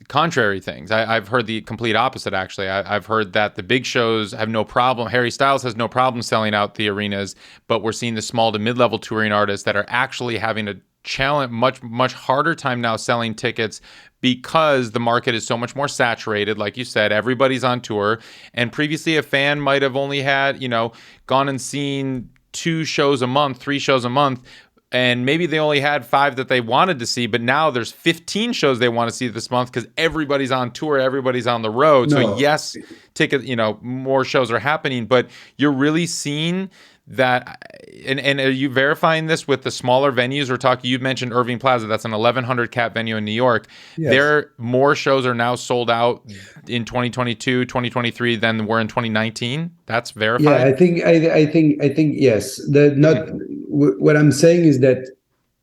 Speaker 2: contrary things. I've heard the complete opposite, actually. I've heard that the big shows have no problem. Harry Styles has no problem selling out the arenas, but we're seeing the small to mid-level touring artists that are actually having a challenge, much harder time now selling tickets because the market is so much more saturated. Like you said, everybody's on tour. And previously a fan might have only had, gone and seen 2 shows a month, 3 shows a month, and maybe they only had 5 that they wanted to see, but now there's 15 shows they want to see this month because everybody's on tour, everybody's on the road. So yes, more shows are happening, but you're really seeing that, and are you verifying this with the smaller venues? You mentioned Irving Plaza, that's an 1,100 cap venue in New York. Yes. More shows are now sold out in 2022, 2023 than were in 2019. That's verified.
Speaker 1: Yeah, I think yes. What I'm saying is that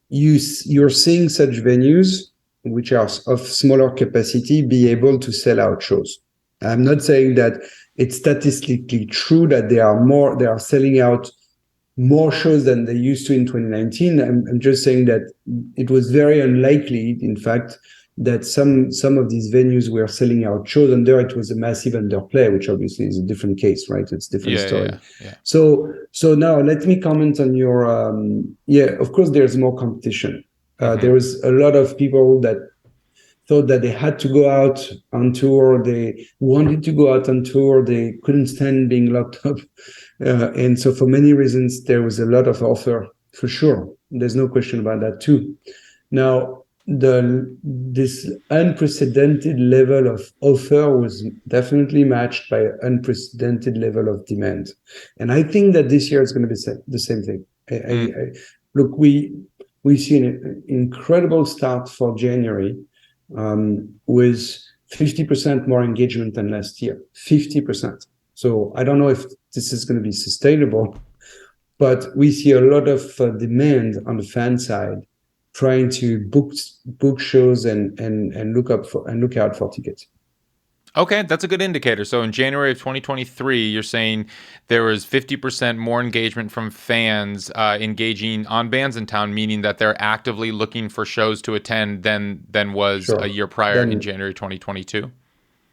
Speaker 1: you're seeing such venues which are of smaller capacity be able to sell out shows. I'm not saying that it's statistically true that they are selling out more shows than they used to in 2019. I'm just saying that it was very unlikely, in fact, that some of these venues were selling out shows, and there it was a massive underplay, which obviously is a different case, right? It's a different story. Yeah. So now let me comment on your of course there's more competition. There was a lot of people that thought that they had to go out on tour. They wanted to go out on tour. They couldn't stand being locked up. And so for many reasons, there was a lot of offer, for sure. There's no question about that too. Now, this unprecedented level of offer was definitely matched by an unprecedented level of demand. And I think that this year is going to be the same thing. Look, we see an incredible start for January, with 50% more engagement than last year, 50%. So I don't know if this is going to be sustainable, but we see a lot of demand on the fan side, trying to book shows and look out for tickets.
Speaker 2: Okay, that's a good indicator. So in January of 2023, you're saying there was 50% more engagement from fans engaging on Bandsintown, meaning that they're actively looking for shows to attend than was a year prior in January 2022?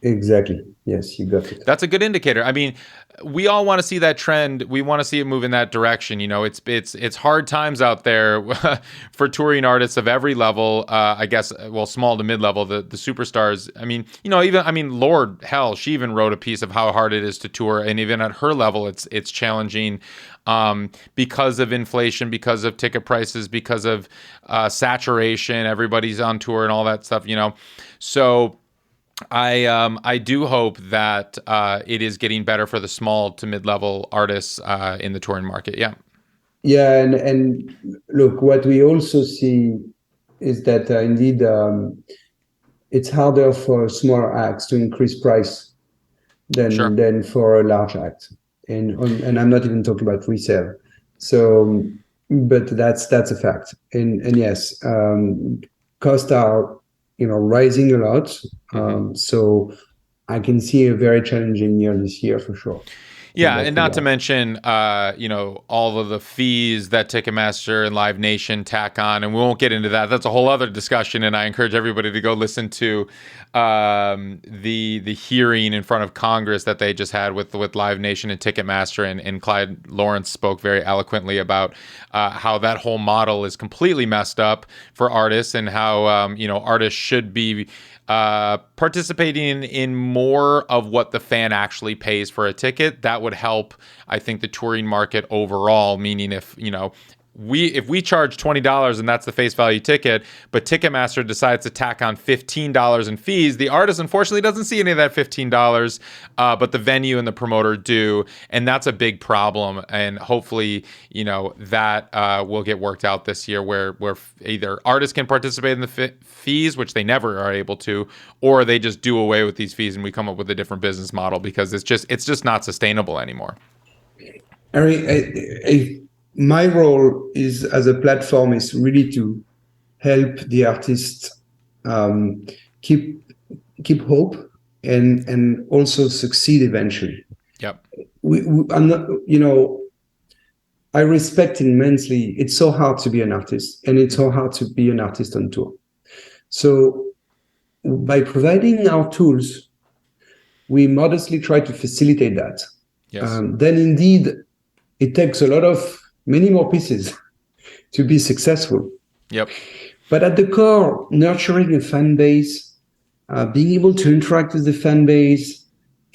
Speaker 1: Exactly. Yes, you got it.
Speaker 2: That's a good indicator. I mean, we all want to see that trend. We want to see it move in that direction. You know, it's hard times out there for touring artists of every level. I guess, well, small to mid level, the superstars. I mean, you know, Lord, hell, she even wrote a piece of how hard it is to tour, and even at her level, it's challenging because of inflation, because of ticket prices, because of saturation. Everybody's on tour and all that stuff. You know, so. I do hope that it is getting better for the small to mid-level artists in the touring market. Yeah.
Speaker 1: Yeah, and look, what we also see is that indeed it's harder for smaller acts to increase price than for a large act, and I'm not even talking about resale. So, but that's a fact, and yes, costs are rising a lot. So I can see a very challenging year this year for sure.
Speaker 2: Yeah, and not to mention, all of the fees that Ticketmaster and Live Nation tack on, and we won't get into that. That's a whole other discussion, and I encourage everybody to go listen to the hearing in front of Congress that they just had with Live Nation and Ticketmaster, and Clyde Lawrence spoke very eloquently about how that whole model is completely messed up for artists, and how artists should be participating in more of what the fan actually pays for a ticket. That would help, I think, the touring market overall, meaning if we charge $20 and that's the face value ticket, but Ticketmaster decides to tack on $15 in fees, the artist unfortunately doesn't see any of that $15, but the venue and the promoter do, and that's a big problem. And hopefully, that will get worked out this year, where either artists can participate in the fees, which they never are able to, or they just do away with these fees and we come up with a different business model, because it's just not sustainable anymore.
Speaker 1: Ari, my role is as a platform is really to help the artists keep hope and also succeed eventually.
Speaker 2: Yep.
Speaker 1: I'm not, I respect immensely. It's so hard to be an artist, and it's so hard to be an artist on tour. So by providing our tools, we modestly try to facilitate that.
Speaker 2: Yes.
Speaker 1: Then indeed, it takes many more pieces to be successful.
Speaker 2: Yep.
Speaker 1: But at the core, nurturing a fan base, being able to interact with the fan base,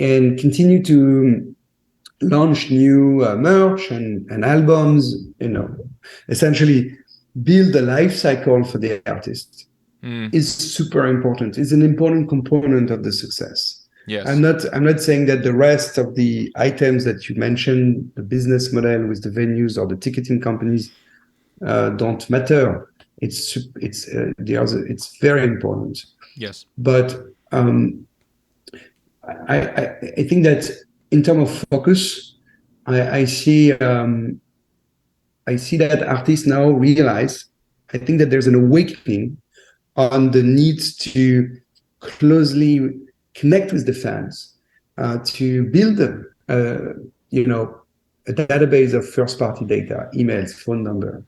Speaker 1: and continue to launch new merch and albums, essentially build a life cycle for the artist is super important. It's an important component of the success.
Speaker 2: Yes.
Speaker 1: I'm not saying that the rest of the items that you mentioned, the business model with the venues or the ticketing companies, don't matter. It's very important.
Speaker 2: Yes.
Speaker 1: But I think that in terms of focus, I see that artists now realize. I think that there's an awakening on the need to closely connect with the fans, to build a database of first-party data, emails, phone number,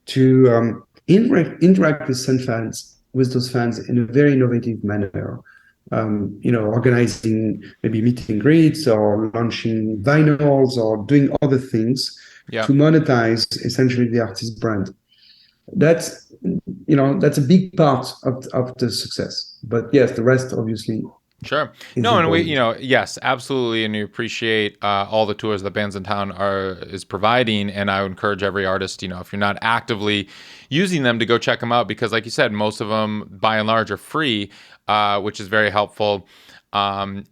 Speaker 1: to interact with those fans in a very innovative manner. Organizing maybe meet and greets, or launching vinyls, or doing other things to monetize essentially the artist brand. That's a big part of the success. But yes, the rest obviously.
Speaker 2: Sure. No, and we, yes, absolutely, and we appreciate all the tours that Bandsintown is providing, and I would encourage every artist, if you're not actively using them, to go check them out, because, like you said, most of them, by and large, are free, which is very helpful. And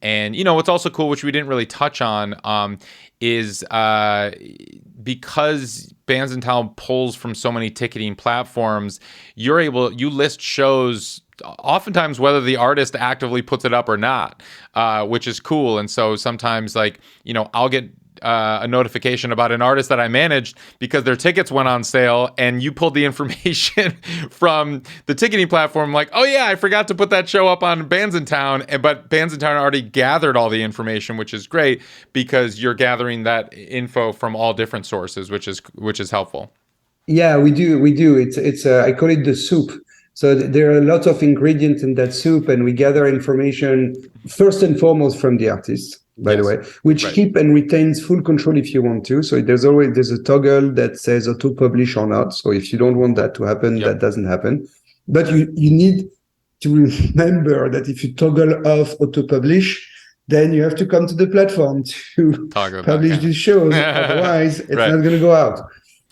Speaker 2: what's also cool, which we didn't really touch on, is because Bandsintown pulls from so many ticketing platforms, you list shows oftentimes whether the artist actively puts it up or not, which is cool. And so sometimes, I'll get a notification about an artist that I managed because their tickets went on sale, and you pulled the information from the ticketing platform, like, oh yeah, I forgot to put that show up on Bandsintown, but Bandsintown already gathered all the information, which is great because you're gathering that info from all different sources, which is helpful.
Speaker 1: Yeah, we do. It's I call it the soup. So there are a lot of ingredients in that soup, and we gather information first and foremost from the artists, by the way, which keep and retains full control if you want to. So there's a toggle that says auto-publish or not. So if you don't want that to happen, that doesn't happen. But you need to remember that if you toggle off auto-publish, then you have to come to the platform to publish these shows. Otherwise, it's not going to go out.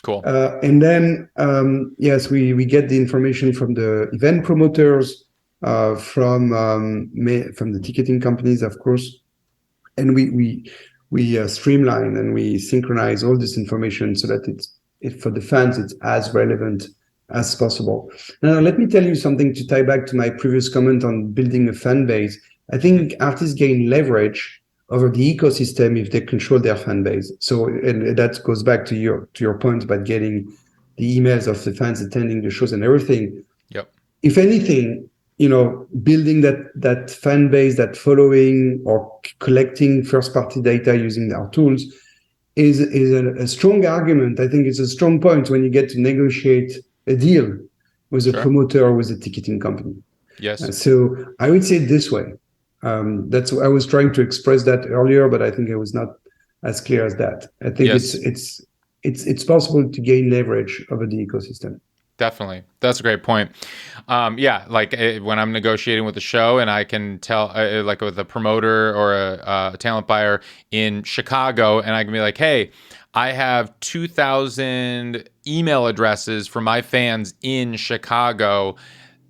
Speaker 2: Cool.
Speaker 1: And then, yes, we get the information from the event promoters, from the ticketing companies, of course, and we streamline and we synchronize all this information so that for the fans it's as relevant as possible. Now, let me tell you something to tie back to my previous comment on building a fan base. I think artists gain leverage over the ecosystem if they control their fan base. So, and that goes back to your point about getting the emails of the fans attending the shows and everything.
Speaker 2: Yep.
Speaker 1: If anything, building that fan base, that following, or collecting first-party data using our tools is a strong argument. I think it's a strong point when you get to negotiate a deal with a promoter or with a ticketing company.
Speaker 2: Yes.
Speaker 1: So I would say it this way. That's I was trying to express that earlier, but I think I was not as clear as that. I think it's possible to gain leverage over the ecosystem.
Speaker 2: Definitely. That's a great point. When I'm negotiating with a show and I can tell, like with a promoter or a talent buyer in Chicago, and I can be like, hey, I have 2,000 email addresses for my fans in Chicago.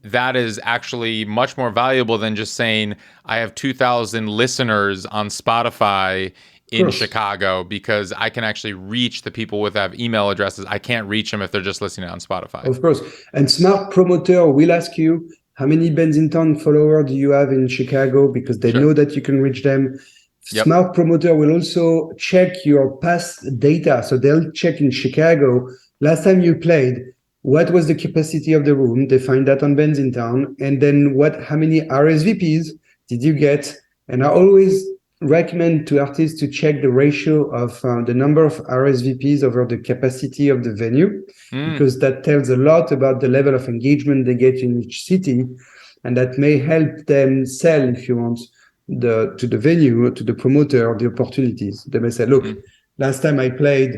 Speaker 2: That is actually much more valuable than just saying I have 2,000 listeners on Spotify in Chicago, because I can actually reach the people with that email addresses. I can't reach them if they're just listening on Spotify.
Speaker 1: Of course. And smart promoter will ask you, how many Bandsintown followers do you have in Chicago? Because they know that you can reach them. Yep. Smart promoter will also check your past data. So they'll check in Chicago, last time you played, what was the capacity of the room? They find that on Bandsintown. And then how many RSVPs did you get? And I always recommend to artists to check the ratio of the number of RSVPs over the capacity of the venue, because that tells a lot about the level of engagement they get in each city. And that may help them sell, if you want, to the venue, to the promoter, the opportunities. They may say, look, last time I played,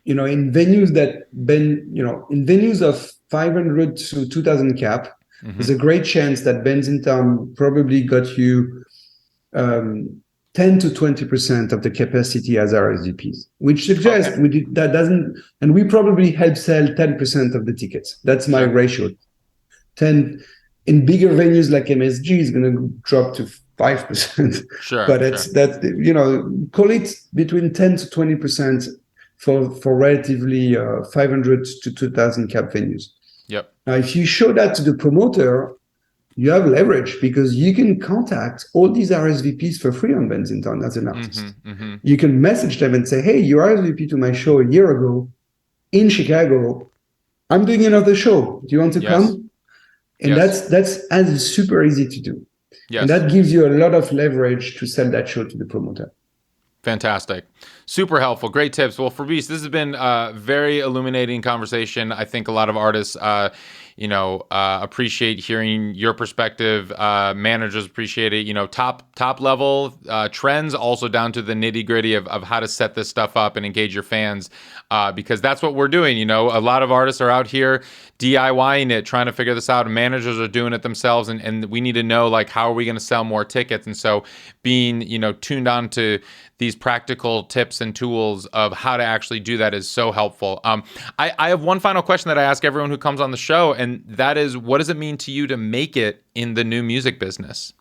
Speaker 1: in venues in venues of 500 to 2,000 cap, there's a great chance that Bandsintown probably got you 10 to 20% of the capacity as RSVPs, which suggests that doesn't, and we probably help sell 10% of the tickets. That's my ratio. 10 in bigger venues like MSG is going to drop to 5%. But that's call it between 10 to 20% for relatively 500 to 2,000 cap venues.
Speaker 2: Yep.
Speaker 1: Now, if you show that to the promoter, you have leverage, because you can contact all these RSVPs for free on Bandsintown as an artist. You can message them and say, hey, you RSVP to my show a year ago in Chicago. I'm doing another show. Do you want to come? And that's super easy to do. And that gives you a lot of leverage to sell that show to the promoter.
Speaker 2: Fantastic. Super helpful. Great tips. Well, Fabrice, this has been a very illuminating conversation. I think a lot of artists, appreciate hearing your perspective. Managers appreciate it. Top level trends, also down to the nitty gritty of how to set this stuff up and engage your fans, because that's what we're doing. A lot of artists are out here DIYing it, trying to figure this out. Managers are doing it themselves, and we need to know, like, how are we going to sell more tickets? And so being, tuned on to these practical tips and tools of how to actually do that is so helpful. I have one final question that I ask everyone who comes on the show, and that is, what does it mean to you to make it in the new music business?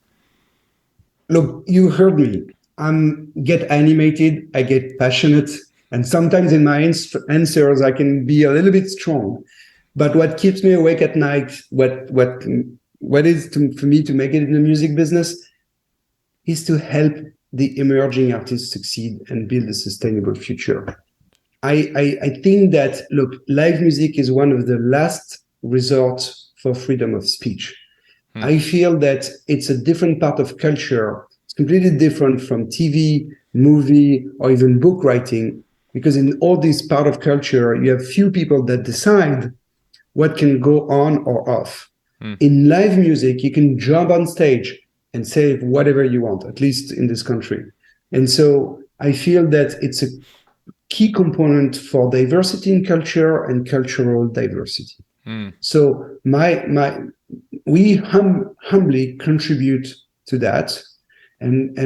Speaker 1: Look, you heard me. I get animated, I get passionate, and sometimes in my answers I can be a little bit strong. But what keeps me awake at night, what is for me to make it in the music business, is to help the emerging artists succeed and build a sustainable future. I think that, look, live music is one of the last resorts for freedom of speech. I feel that it's a different part of culture. It's completely different from TV, movie, or even book writing, because in all this part of culture, you have few people that decide what can go on or off. In live music, you can jump on stage and say whatever you want, at least in this country. And so I feel that it's a key component for diversity in culture and cultural diversity. So we humbly contribute to that. And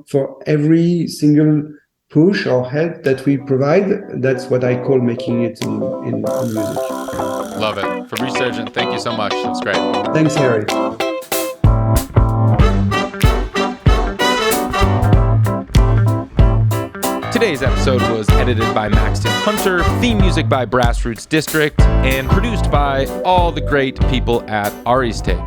Speaker 1: for every single push or help that we provide, that's what I call making it in music.
Speaker 2: Love it. Fabrice Sergent, thank you so much. That's great.
Speaker 1: Thanks, Harry.
Speaker 2: Today's episode was edited by Maxton Hunter, theme music by Brassroots District, and produced by all the great people at Ari's Take.